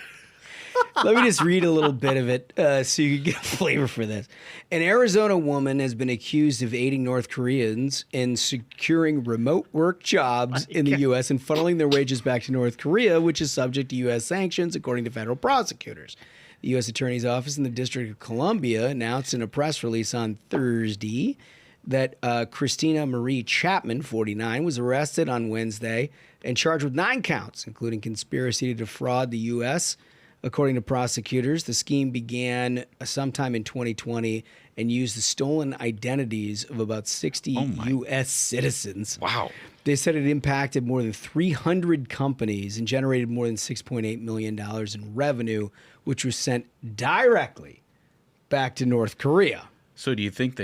Let me just read a little bit of it so you can get a flavor for this. An Arizona woman has been accused of aiding North Koreans in securing remote work jobs in the U.S. and funneling their wages back to North Korea, which is subject to U.S. sanctions, according to federal prosecutors. The U.S. Attorney's Office in the District of Columbia announced in a press release on Thursday that Christina Marie Chapman, 49, was arrested on Wednesday and charged with 9 counts, including conspiracy to defraud the U.S. According to prosecutors, the scheme began sometime in 2020 and used the stolen identities of about 60 U.S. citizens. Wow. They said it impacted more than 300 companies and generated more than $6.8 million in revenue, which was sent directly back to North Korea. So do you think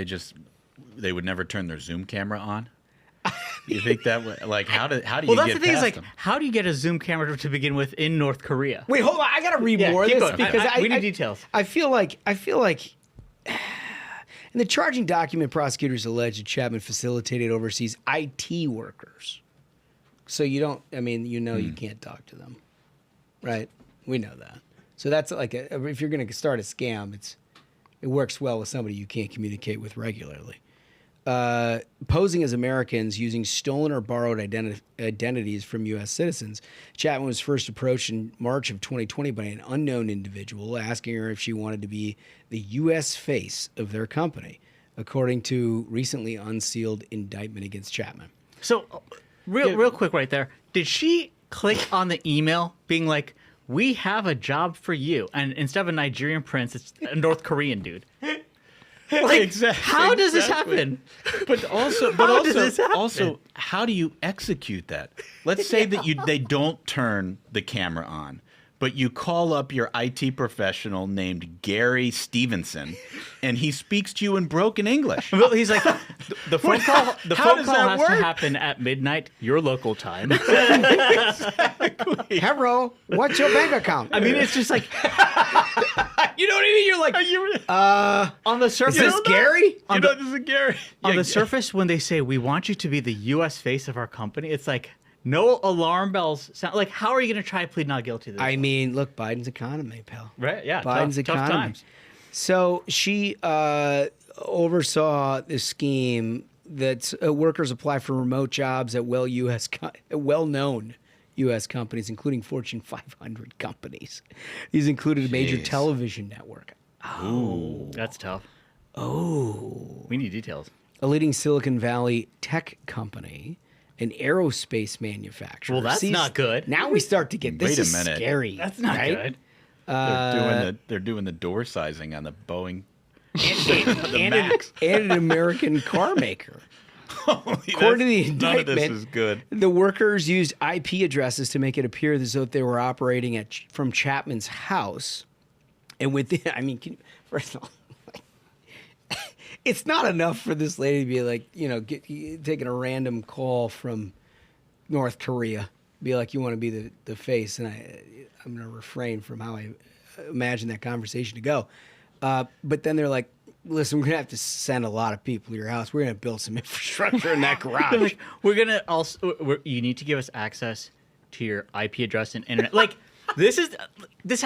they would never turn their Zoom camera on? You think that would, like, how do you Well, get that's the thing is, past like, them? how do you get a Zoom camera to begin with in North Korea? Wait, hold on. I got to read Yeah, more of keep this going. because we need details. I feel like in the charging document, prosecutors alleged that Chapman facilitated overseas IT workers. So you don't, you can't talk to them, right? We know that. So that's like, if you're going to start a scam, it works well with somebody you can't communicate with regularly. Posing as Americans using stolen or borrowed identities from U.S. citizens, Chapman was first approached in March of 2020 by an unknown individual asking her if she wanted to be the U.S. face of their company, according to recently unsealed indictment against Chapman. So, real quick right there. Did she click on the email being like, we have a job for you. And instead of a Nigerian prince, it's a North Korean dude. Like, Exactly. how does this happen? But also, how do you execute that? Let's say that they don't turn the camera on, but you call up your IT professional named Gary Stevenson, and he speaks to you in broken English. Well, he's like, the phone call. The How phone does call that has work? to happen at midnight, your local time. Hello, what's your bank account? I mean, it's just like, you know what I mean? You're like, on the surface. is this Gary? This is Gary. On the surface, when they say we want you to be the U.S. face of our company, it's like no alarm bells sound. Like, how are you going to try to plead not guilty to this? I mean, look, Biden's economy, pal. Right? Yeah. Biden's tough economy. times. So she oversaw this scheme that workers apply for remote jobs at well-known U.S. companies, including Fortune 500 companies. These included a major television network, That's tough. Oh. We need details. a leading Silicon Valley tech company, an aerospace manufacturer. Well, that's not good. Now we start to get this Wait a is minute. scary. That's not right? good. They're doing the door sizing on the Boeing. And an American car maker. According to the None of this indictment, is good. the workers used IP addresses to make it appear as though they were operating from Chapman's house. And first of all, it's not enough for this lady to be like, taking a random call from North Korea, be like, you want to be the face. And I'm going to refrain from how I imagine that conversation to go. But then they're like, listen, we're going to have to send a lot of people to your house. We're going to build some infrastructure in that garage. Like, we're gonna also. You need to give us access to your IP address and internet. Like, this has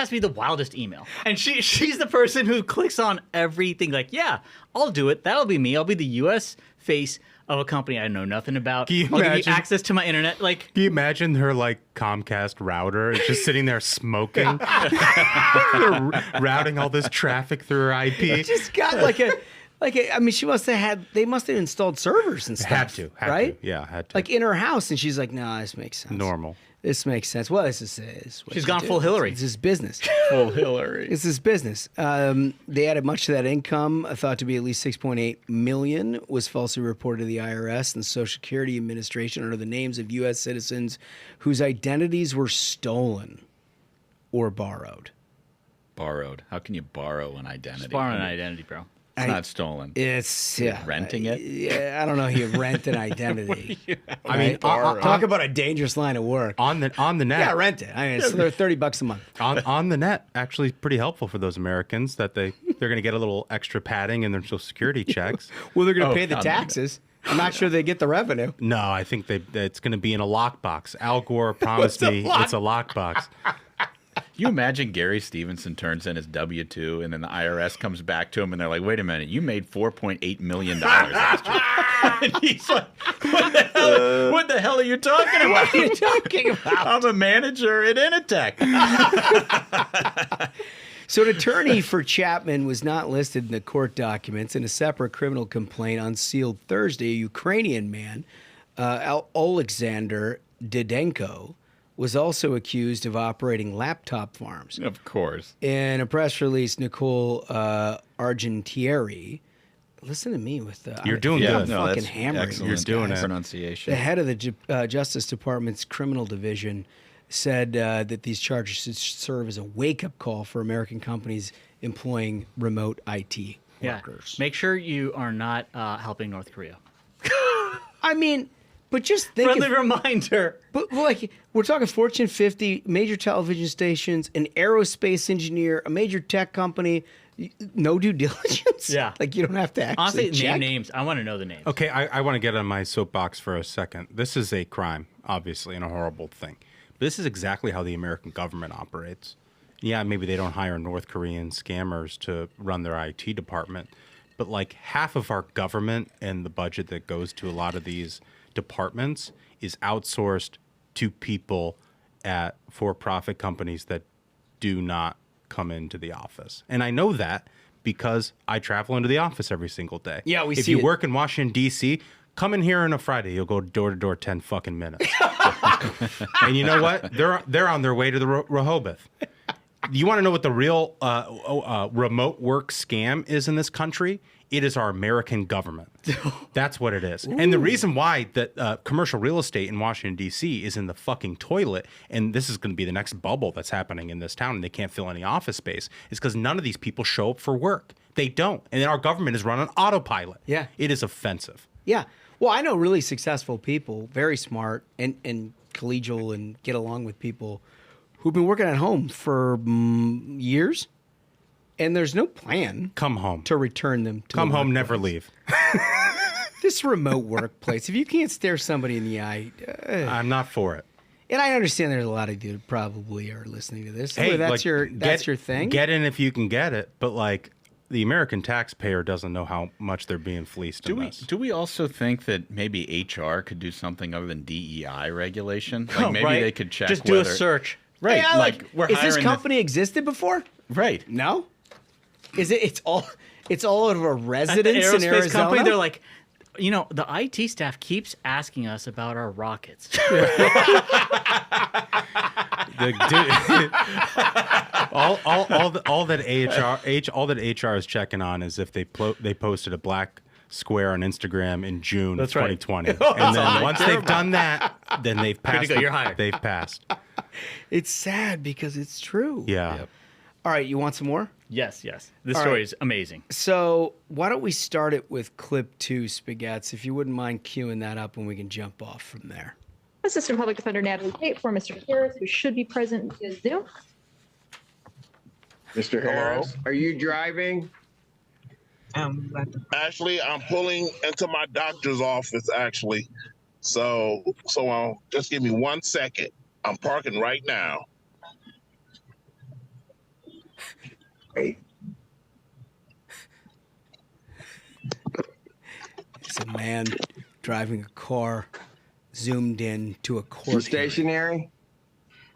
to be the wildest email. And she's the person who clicks on everything. Like, yeah, I'll do it. That'll be me. I'll be the U.S. face of a company I know nothing about. Can you I'll give imagine- you access to my internet. Like, Can you imagine her like Comcast router is just sitting there smoking, They're routing all this traffic through her IP? Just got she must have had, they must have installed servers and stuff. Had to, right? Yeah, had to. Like in her house, and she's like, "No, this makes sense. Normal. This makes sense. Well, this is what She's you gone do. full Hillary. This is business. Full Hillary. This is business. They added much to that income, thought to be at least $6.8 million, was falsely reported to the IRS and the Social Security Administration under the names of U.S. citizens whose identities were stolen or borrowed. Borrowed. How can you borrow an identity? borrow an identity, bro. It's not stolen. It's renting it? Yeah, I don't know. You rent an identity. I mean, Talk about a dangerous line of work. on the net. Yeah, rent it. I mean, it's $30 a month. on the net, actually pretty helpful for those Americans that they're going to get a little extra padding in their Social Security checks. Well, they're going to pay the on the net. taxes. I'm not sure they get the revenue. No, I think it's going to be in a lockbox. Al Gore promised me it's a lockbox. You imagine Gary Stevenson turns in his W-2 and then the IRS comes back to him and they're like, wait a minute, you made $4.8 million last year. And he's like, what the hell are you talking about? What are you talking about? I'm a manager at Initech. So an attorney for Chapman was not listed in the court documents. In a separate criminal complaint unsealed Thursday, a Ukrainian man, Alexander Didenko, was also accused of operating laptop farms. Of course. In a press release, Nicole Argentieri, listen to me with the... You're doing I'm good. fucking that's hammering excellent You're doing it. pronunciation. the head of the Justice Department's criminal division said that these charges should serve as a wake-up call for American companies employing remote IT workers. Make sure you are not helping North Korea. I mean, but just think Friendly reminder. But like, we're talking Fortune 50, major television stations, an aerospace engineer, a major tech company, no due diligence. Yeah. Like, you don't have to actually Honestly, check. name names. I want to know the names. Okay, I want to get on my soapbox for a second. This is a crime, obviously, and a horrible thing. But this is exactly how the American government operates. Yeah, maybe they don't hire North Korean scammers to run their IT department, but like half of our government and the budget that goes to a lot of these departments is outsourced to people at for-profit companies that do not come into the office. And I know that because I travel into the office every single day. Yeah, we If see you it. work in Washington, D.C., Come in here on a Friday. You'll go door to door 10 fucking minutes. And you know what? They're on their way to the Rehoboth. You want to know what the real remote work scam is in this country? It is our American government. That's what it is. Ooh. And the reason why that commercial real estate in Washington, D.C. is in the fucking toilet, and this is going to be the next bubble that's happening in this town, and they can't fill any office space, is because none of these people show up for work. They don't. And then our government is run on autopilot. Yeah. It is offensive. Yeah. Well, I know really successful people, very smart and collegial and get along with people who've been working at home for years. And there's no plan. Come home. To return them to Come home, never leave. This remote workplace. If you can't stare somebody in the eye. I'm not for it. And I understand there's a lot of you who probably are listening to this. Hey, that's your thing. Get in if you can get it. But like the American taxpayer doesn't know how much they're being fleeced in this. Do we also think that maybe HR could do something other than DEI regulation? Like maybe they could check Just do a search. Right. Yeah, like we're is hiring this company existed before? Right. No? Is it? It's all of a residence At the in aerospace Arizona. company, they're like, the IT staff keeps asking us about our rockets. All that HR is checking on is if they posted a black square on Instagram in June of 2020, and then once they've done that, then they've passed. You're hired. They've passed. It's sad because it's true. Yeah. Yep. All right, you want some more? Yes. This story is amazing. So why don't we start it with clip 2, Spaghettis, if you wouldn't mind queuing that up and we can jump off from there. Assistant Public Defender Natalie Tate for Mr. Harris, who should be present via Zoom. Mr. Harris, are you driving? Actually, I'm pulling into my doctor's office, actually. So just give me 1 second. I'm parking right now. Great. It's a man driving a car zoomed in to a court. You stationary?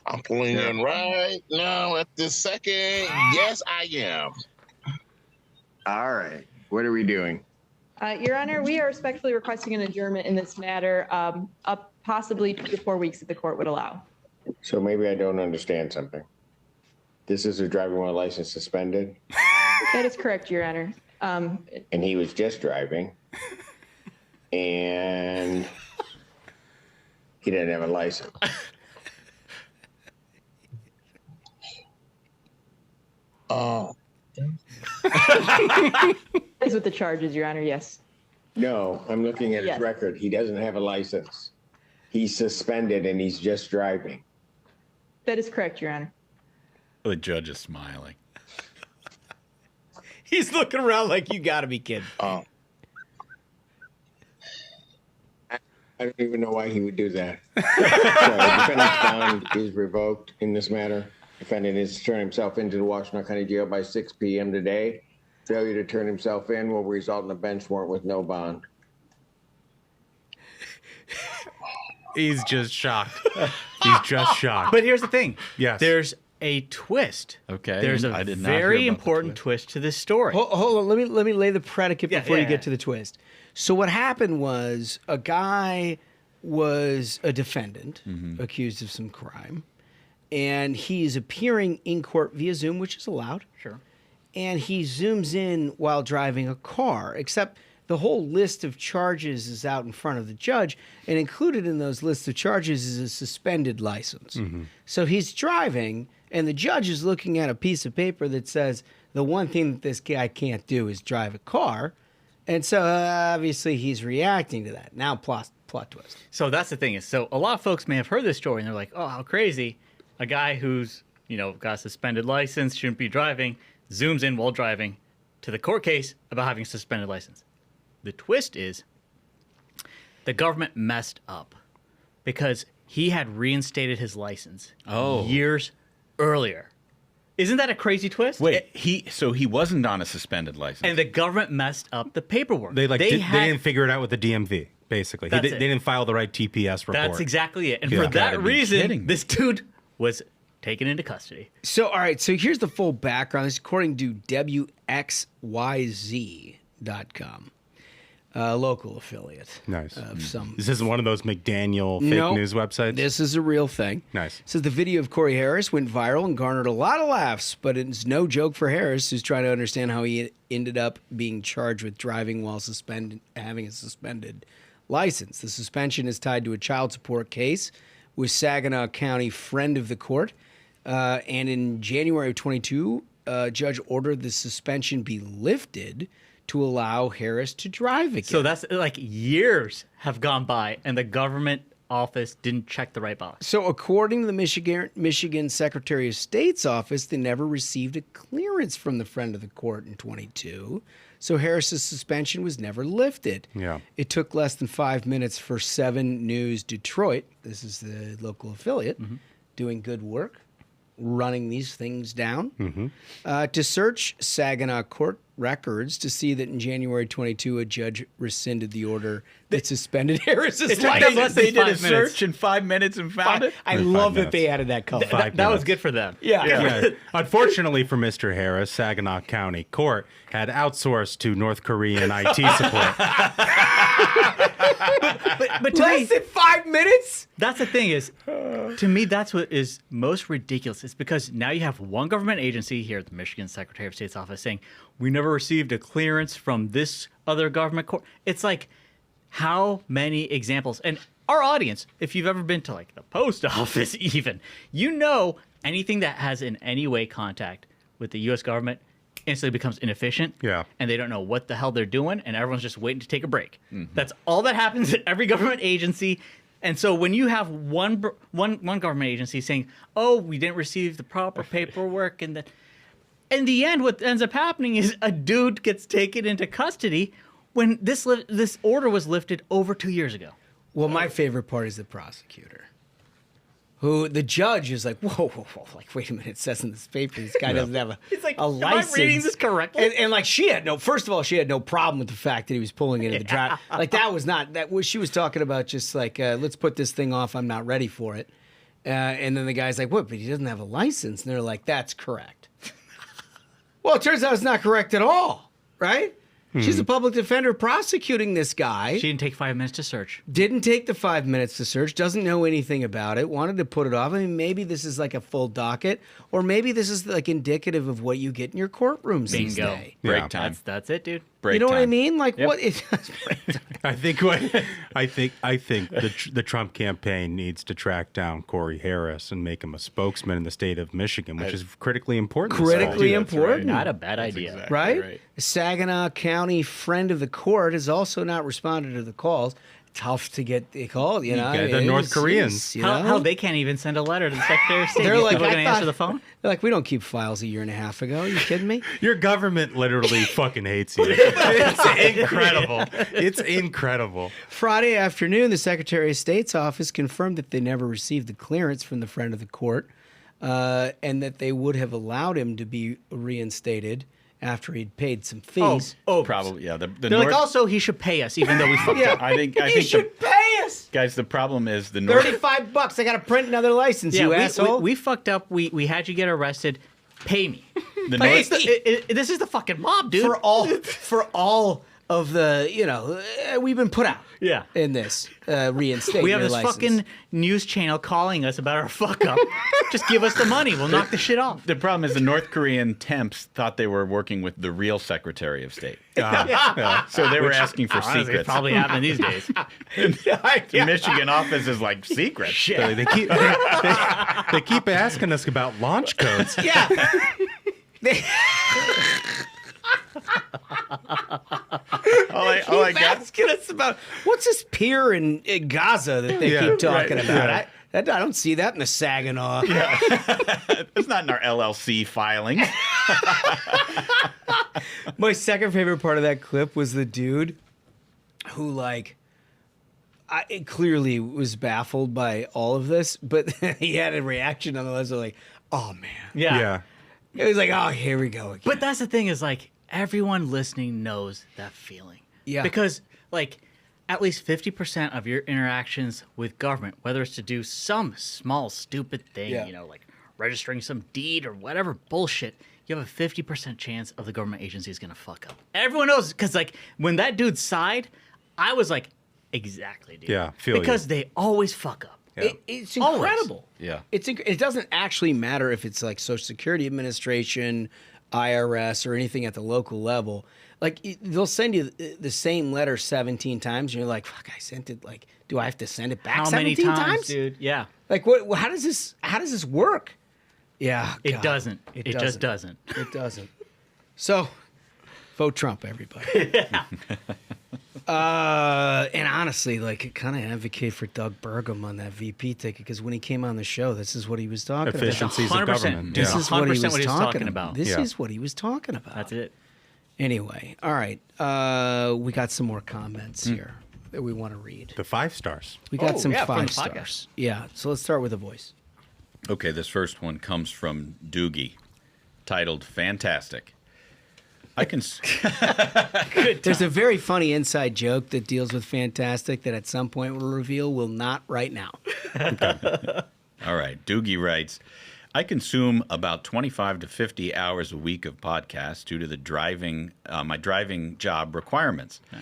I'm pulling in right now at this second. Yes, I am. All right. What are we doing? Your Honor, we are respectfully requesting an adjournment in this matter, up possibly 2 to 4 weeks if the court would allow. So maybe I don't understand something. This is a driving while license suspended? That is correct, Your Honor. And he was just driving. And he didn't have a license. Is with the charges, Your Honor, yes. No, I'm looking at his Yes. record. He doesn't have a license. He's suspended and he's just driving. That is correct, Your Honor. The judge is smiling. He's looking around like, you got to be kidding. I don't even know why he would do that. So the defendant's bond is revoked in this matter. Defendant is to turn himself into the Washington County Jail by 6 p.m. today. Failure to turn himself in will result in a bench warrant with no bond. He's just shocked. He's just shocked. But here's the thing. Yes. There's a twist. Okay. There's a I did not hear very about the important twist to this story. Hold on. Let me lay the predicate before you yeah. get to the twist. So what happened was a guy was a defendant accused of some crime, and he's appearing in court via Zoom, which is allowed. Sure. And he zooms in while driving a car, except the whole list of charges is out in front of the judge, and included in those lists of charges is a suspended license. So he's driving, and the judge is looking at a piece of paper that says the one thing that this guy can't do is drive a car. And so obviously he's reacting to that. Now plot twist. So that's the thing is, so a lot of folks may have heard this story and they're like, oh, how crazy. A guy who's, got a suspended license, shouldn't be driving, zooms in while driving to the court case about having a suspended license. The twist is the government messed up because he had reinstated his license years earlier. Isn't that a crazy twist? Wait, he wasn't on a suspended license. And the government messed up the paperwork. They didn't figure it out with the DMV. Basically, they didn't file the right TPS report. That's exactly it. And Yeah. for that Gotta be reason, kidding me. this dude was taken into custody. So, all right. So here's the full background. This is according to WXYZ.com. local affiliate. Nice. Of some. This isn't one of those McDaniel fake news websites? This is a real thing. Nice. Says the video of Corey Harris went viral and garnered a lot of laughs, but it's no joke for Harris, who's trying to understand how he ended up being charged with driving while having a suspended license. The suspension is tied to a child support case with Saginaw County friend of the court. And in January of 22, a judge ordered the suspension be lifted to allow Harris to drive again. So that's like years have gone by, and the government office didn't check the right box. So according to the Michigan Secretary of State's office, they never received a clearance from the friend of the court in 22. So Harris's suspension was never lifted. Yeah. It took less than 5 minutes for 7 News Detroit, this is the local affiliate, doing good work, running these things down, to search Saginaw court records to see that in January 22, a judge rescinded the order that suspended Harris's license. They did a search in 5 minutes and found it. I love that they added that color. That was good for them. Yeah. Unfortunately for Mr. Harris, Saginaw County Court had outsourced to North Korean IT support. But to Less than 5 minutes? That's the thing is, to me, that's what is most ridiculous. It's because now you have one government agency here at the Michigan Secretary of State's office saying, we never received a clearance from this other government court. It's like, how many examples? And our audience, if you've ever been to like the post office even, you know anything that has in any way contact with the U.S. government instantly becomes inefficient. Yeah. And they don't know what the hell they're doing, and everyone's just waiting to take a break. That's all that happens at every government agency. And so when you have one government agency saying, oh, we didn't receive the proper paperwork, and in the end, what ends up happening is a dude gets taken into custody when this order was lifted over 2 years ago. Well, my favorite part is the prosecutor, who the judge is like, whoa, like, wait a minute, it says in this paper this guy doesn't have It's like, a am license. I reading this correctly? And like, first of all, she had no problem with the fact that he was pulling into the drive. Like, that was not, she was talking about just like, let's put this thing off, I'm not ready for it. And then the guy's like, what, but he doesn't have a license. And they're like, that's correct. Well, it turns out it's not correct at all, right? She's a public defender prosecuting this guy. She didn't take 5 minutes to search. Didn't take the 5 minutes to search, doesn't know anything about it, wanted to put it off. I mean, maybe this is like a full docket, or maybe this is like indicative of what you get in your courtrooms these Bingo. days. Break time. That's it, dude. Break You know what I time. mean? Like, Yep. what? I think the Trump campaign needs to track down Corey Harris and make him a spokesman in the state of Michigan, which is critically important. Critically That's right. important. Not a bad idea. exactly right? Saginaw County friend of the court has also not responded to the calls. Tough to get the call, you know. get the North Koreans. You know? How they can't even send a letter to the Secretary of State. They're They're like, going to I answer thought- the phone? They're like, we don't keep files a year and a half ago. Are you kidding me? Your government literally fucking hates you. It's incredible. It's incredible. Friday afternoon, the Secretary of State's office confirmed that they never received the clearance from the friend of the court, and that they would have allowed him to be reinstated after he'd paid some fees. Oh, Probably, yeah. The They're North, like, also, he should pay us, even though we fucked up. I think You should pay us guys, the problem is the North. $35. I got to print another license. Yeah, you we asshole. we fucked up. We had you get arrested. Pay me. The Like, North this is the fucking mob, dude. for all of the, we've been put out. Yeah. In this reinstate. We have your this license. fucking news channel calling us about our fuck up. Just give us the money. We'll knock the shit off. The problem is the North Korean temps thought they were working with the real Secretary of State. So they were asking for Honestly, it's secrets. probably happening these days. The Michigan office is like secret. They keep asking us about launch codes. Yeah. All I got. Asking us about what's this pier in Gaza that they keep talking right, about. yeah. I don't see that in the Saginaw. It's not in our LLC filings. My second favorite part of that clip was the dude who, like, it clearly was baffled by all of this, but he had a reaction nonetheless. Like, oh man, Yeah. it was like, oh, here we go again. But that's the thing is, like, everyone listening knows that feeling. Yeah. Because, like, at least 50% of your interactions with government, whether it's to do some small stupid thing, Yeah. you know, like registering some deed or whatever bullshit, you have a 50% chance of the government agency is going to fuck up. Everyone knows, because like when that dude sighed, I was like, exactly, dude. Yeah, because they always fuck up. Yeah. It's incredible. Yeah. It doesn't actually matter if it's like Social Security Administration, IRS, or anything at the local level. Like they'll send you the same letter 17 times, and you're like, "Fuck, I sent it. Like, do I have to send it back How 17 many times, dude? Yeah. Like, what? How does this work? Yeah, It God, doesn't. It just doesn't. It doesn't. So, vote Trump, everybody. And honestly, like, kind of advocate for Doug Burgum on that VP ticket, because when he came on the show, this is what he was talking about. Efficiencies of 100%. government. This Yeah. is what he was 100% talking about. This Yeah. is what he was talking about. That's it. Anyway, all right. We got some more comments here that we want to read. The 5 stars. We got Oh, some yeah, from 5 the stars. podcast. Yeah, so let's start with a voice. Okay, this first one comes from Doogie, titled "Fantastic." I can. There's a very funny inside joke that deals with Fantastic that at some point we'll reveal. Will not right now. All right, Doogie writes, I consume about 25 to 50 hours a week of podcasts due to the my driving job requirements. Nice.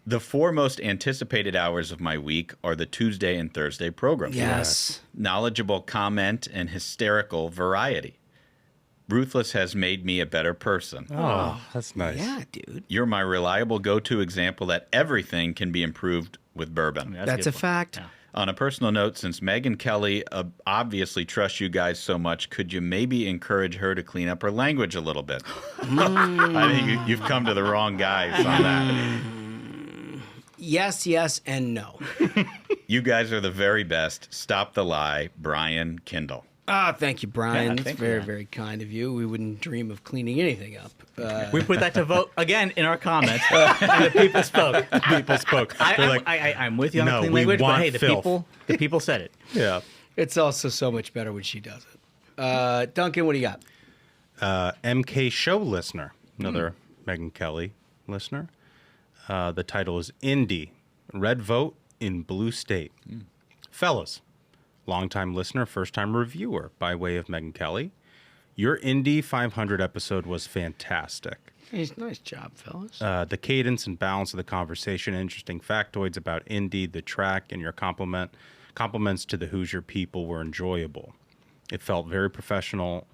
The 4 most anticipated hours of my week are the Tuesday and Thursday programs. Yes. Knowledgeable comment and hysterical variety. Ruthless has made me a better person. Oh, that's nice. Yeah, dude. You're my reliable go-to example that everything can be improved with bourbon. That's a fact. Yeah. On a personal note, since Megyn Kelly obviously trusts you guys so much, could you maybe encourage her to clean up her language a little bit? I think you've come to the wrong guys on that. Yes, yes, and no. You guys are the very best. Stop the lie, Brian Kindle. Thank you, Brian. Yeah, That's thank you, very, man. very kind of you. We wouldn't dream of cleaning anything up. We put that to vote again in our comments. And the people spoke. People spoke. They're like, I'm with you on "No, the clean we language, but want hey, filth." the people said it. yeah. It's also so much better when she does it. Duncan, what do you got? MK Show listener, another Megyn Kelly listener. The title is Indie, Red Vote in Blue State. Fellas, longtime listener, first-time reviewer by way of Megyn Kelly. Your Indy 500 episode was fantastic. Nice job, fellas. The cadence and balance of the conversation, interesting factoids about Indy, the track, and your compliments to the Hoosier people were enjoyable. It felt very professional.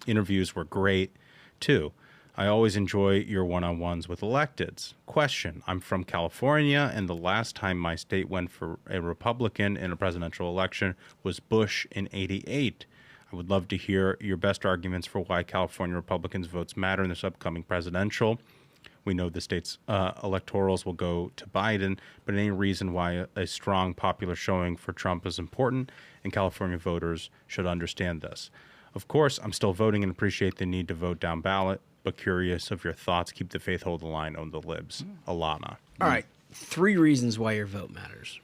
Interviews were great, too. I always enjoy your one-on-ones with electeds. Question, I'm from California, and the last time my state went for a Republican in a presidential election was Bush in '88. I would love to hear your best arguments for why California Republicans' votes matter in this upcoming presidential. We know the state's electorals will go to Biden, but any reason why a strong popular showing for Trump is important, and California voters should understand this. Of course, I'm still voting and appreciate the need to vote down ballot, but curious of your thoughts. Keep the faith, hold the line, own the libs. Alana. All right. 3 reasons why your vote matters.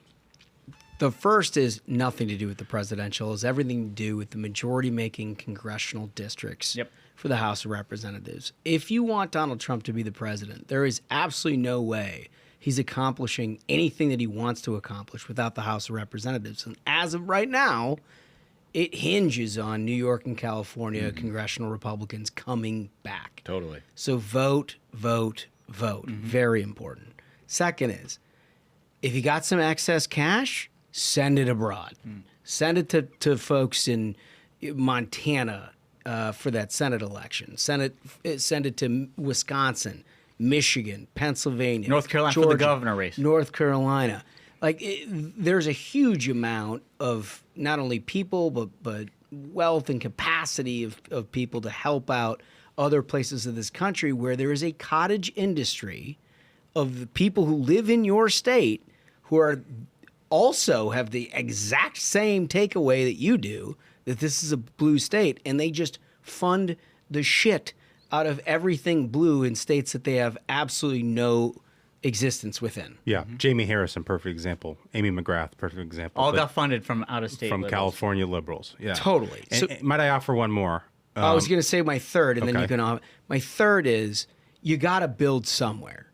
The first is nothing to do with the presidential. It's everything to do with the majority-making congressional districts for the House of Representatives. If you want Donald Trump to be the president, there is absolutely no way he's accomplishing anything that he wants to accomplish without the House of Representatives. And as of right now, it hinges on New York and California congressional Republicans coming back. Totally. So vote, vote, vote. Very important. Second is, if you got some excess cash, send it abroad. Send it to folks in Montana for that Senate election. Send it to Wisconsin, Michigan, Pennsylvania, North Carolina Georgia, for the governor race. North Carolina. There's a huge amount of not only people, but wealth and capacity of people to help out other places of this country where there is a cottage industry of the people who live in your state who are also have the exact same takeaway that you do, that this is a blue state, and they just fund the shit out of everything blue in states that they have absolutely no existence within. Yeah, Jamie Harrison, perfect example. Amy McGrath, perfect example. All But got funded from out of state. from liberals. California liberals. Yeah, Totally. And, So- might I offer one more? I was going to say my third, and then okay. you can. My third is you got to build somewhere.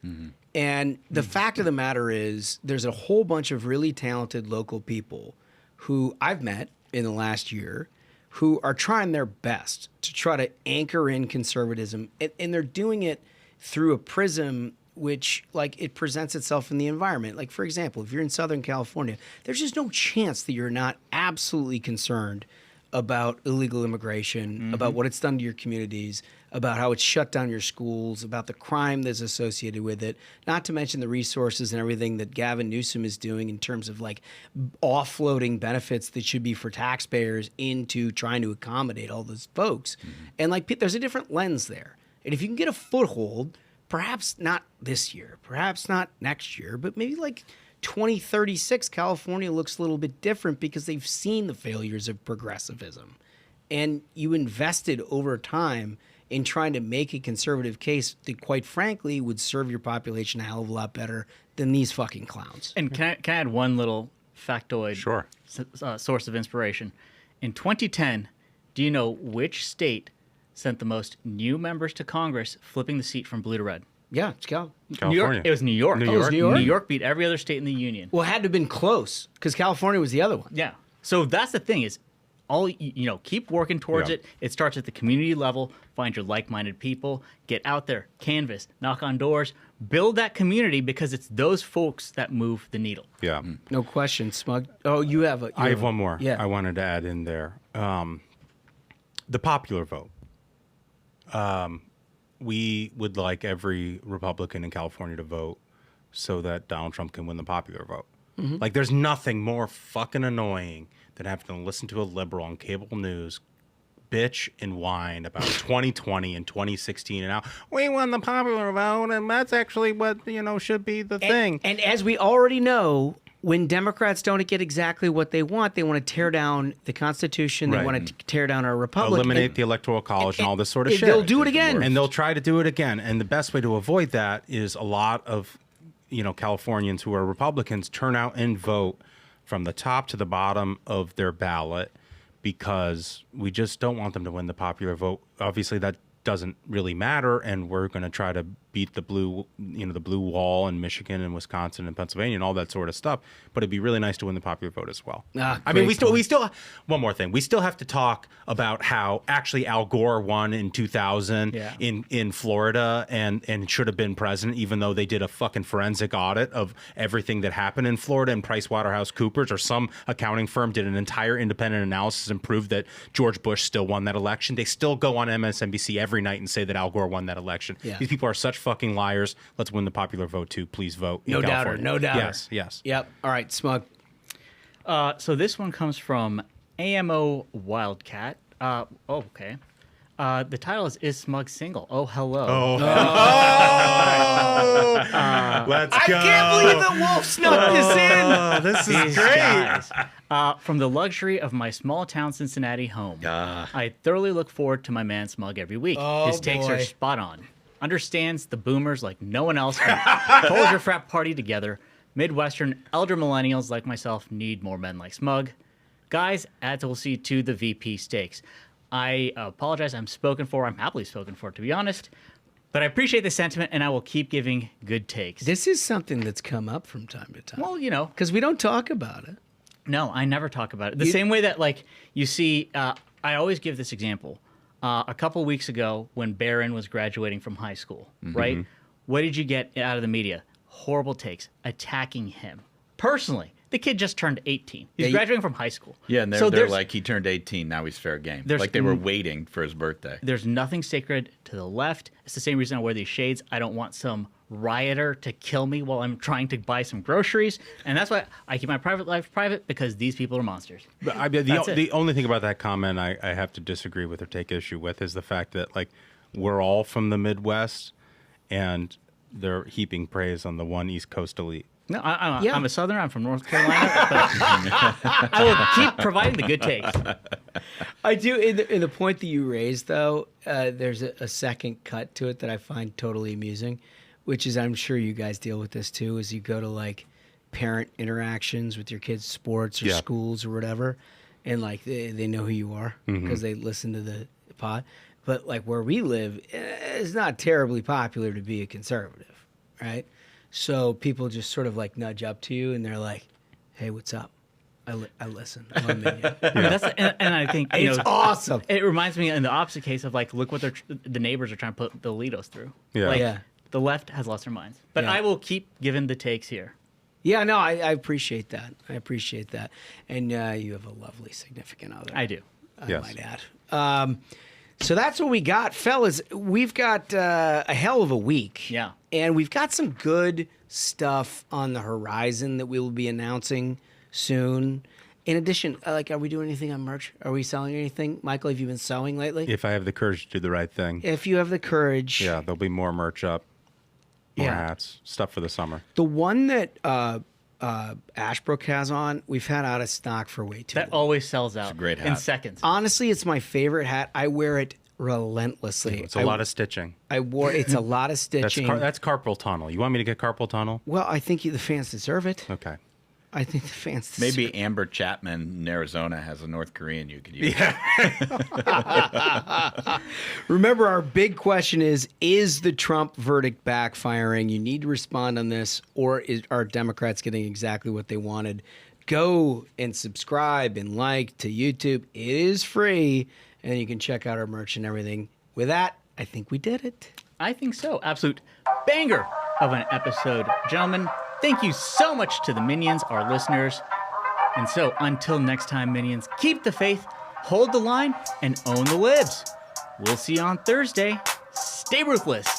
And the fact of the matter is, there's a whole bunch of really talented local people who I've met in the last year who are trying their best to try to anchor in conservatism, and they're doing it through a prism which, like, it presents itself in the environment. Like, for example, if you're in Southern California, there's just no chance that you're not absolutely concerned about illegal immigration, about what it's done to your communities, about how it's shut down your schools, about the crime that's associated with it, not to mention the resources and everything that Gavin Newsom is doing in terms of like offloading benefits that should be for taxpayers into trying to accommodate all those folks. And like, there's a different lens there. And if you can get a foothold, perhaps not this year, perhaps not next year, but maybe like 2036, California looks a little bit different because they've seen the failures of progressivism. And you invested over time in trying to make a conservative case that, quite frankly, would serve your population a hell of a lot better than these fucking clowns. And can I add one little factoid? Sure. Source of inspiration. In 2010, do you know which state sent the most new members to Congress, flipping the seat from blue to red? Yeah, it's California. New York. It was New York. New York? It was New York? New York beat every other state in the union. Well, it had to have been close because California was the other one. Yeah. So that's the thing is, keep working towards it. It starts at the community level. Find your like-minded people. Get out there, canvas, knock on doors, build that community because it's those folks that move the needle. Yeah. No question, Smug. Oh, you have a... I have one more. Yeah. I wanted to add in there. The popular vote. We would like every Republican in California to vote so that Donald Trump can win the popular vote. Like, there's nothing more fucking annoying than having to listen to a liberal on cable news bitch and whine about 2020 and 2016 and now we won the popular vote and that's actually what, should be the thing. And as we already know, when Democrats don't get exactly what they want to tear down the Constitution. They want to tear down our republic. Eliminate the Electoral College and all this sort of shit. They'll do it again. And they'll try to do it again. And the best way to avoid that is a lot of, Californians who are Republicans turn out and vote from the top to the bottom of their ballot because we just don't want them to win the popular vote. Obviously, that doesn't really matter, and we're going to try to beat the blue wall in Michigan and Wisconsin and Pennsylvania and all that sort of stuff. But it'd be really nice to win the popular vote as well. I mean, we still one more thing. We still have to talk about how actually Al Gore won in 2000 in Florida and should have been president, even though they did a fucking forensic audit of everything that happened in Florida, and PricewaterhouseCoopers or some accounting firm did an entire independent analysis and proved that George Bush still won that election. They still go on MSNBC every night and say that Al Gore won that election. Yeah. These people are such fucking liars. Let's win the popular vote too. Please vote. No doubter. No doubter. Yes. Yep. All right, Smug. So this one comes from AMO Wildcat. Okay. The title is Smug single? Oh, hello. Let's go. I can't believe that Wolf snuck this in. This is great. Guys. From the luxury of my small town Cincinnati home, I thoroughly look forward to my man Smug every week. His takes are spot on. Understands the boomers like no one else can. Hold your frat party together. Midwestern elder millennials like myself need more men like Smug. Guys, add to the VP stakes. I apologize. I'm happily spoken for, to be honest. But I appreciate the sentiment, and I will keep giving good takes. This is something that's come up from time to time. Well, because we don't talk about it. No, I never talk about it. The same way that, like, you see, I always give this example. A couple weeks ago, when Barron was graduating from high school, right? What did you get out of the media? Horrible takes, attacking him personally. The kid just turned 18. He's graduating from high school. Yeah, and they're like, he turned 18, now he's fair game. Like they were waiting for his birthday. There's nothing sacred to the left. It's the same reason I wear these shades. I don't want some rioter to kill me while I'm trying to buy some groceries. And that's why I keep my private life private, because these people are monsters. But the only thing about that comment I have to disagree with or take issue with is the fact that, like, we're all from the Midwest, and they're heaping praise on the one East Coast elite. No, I'm a Southerner. I'm from North Carolina. But I will keep providing the good takes. I do. In the point that you raised, though, there's a second cut to it that I find totally amusing, which is, I'm sure you guys deal with this too, is you go to, like, parent interactions with your kids' sports or schools or whatever, and, like, they know who you are because they listen to the pod. But, like, where we live, it's not terribly popular to be a conservative, right? So people just sort of, like, nudge up to you, and they're like, hey, what's up? I listen. I'm a minion. And I think it's awesome. It reminds me in the opposite case of like, look what the neighbors are trying to put the Litos through. Yeah. Like, the left has lost their minds. But I will keep giving the takes here. Yeah, no, I appreciate that. I appreciate that. And you have a lovely significant other. I do. I might add. So that's what we got, fellas. We've got a hell of a week. Yeah. And we've got some good stuff on the horizon that we will be announcing soon. In addition, are we doing anything on merch? Are we selling anything? Michael, have you been sewing lately? If I have the courage to do the right thing. If you have the courage. Yeah, there'll be more merch up. More hats, stuff for the summer. The one that Ashbrook has on, we've had out of stock for way too long. That always sells out. It's a great hat. In seconds. Honestly, it's my favorite hat. I wear it relentlessly. It's a lot of stitching. It's a lot of stitching. That's carpal tunnel. You want me to get carpal tunnel? Well, I think the fans deserve it. Okay. I think the fans deserve Maybe Amber Chapman in Arizona has a North Korean you could use. Remember, our big question is the Trump verdict backfiring? You need to respond on this, or are Democrats getting exactly what they wanted? Go and subscribe and like to YouTube. It is free, and you can check out our merch and everything. With that, I think we did it. I think so. Absolute banger of an episode. Gentlemen, thank you so much to the Minions, our listeners. And so, until next time, Minions, keep the faith, hold the line, and own the libs. We'll see you on Thursday. Stay ruthless.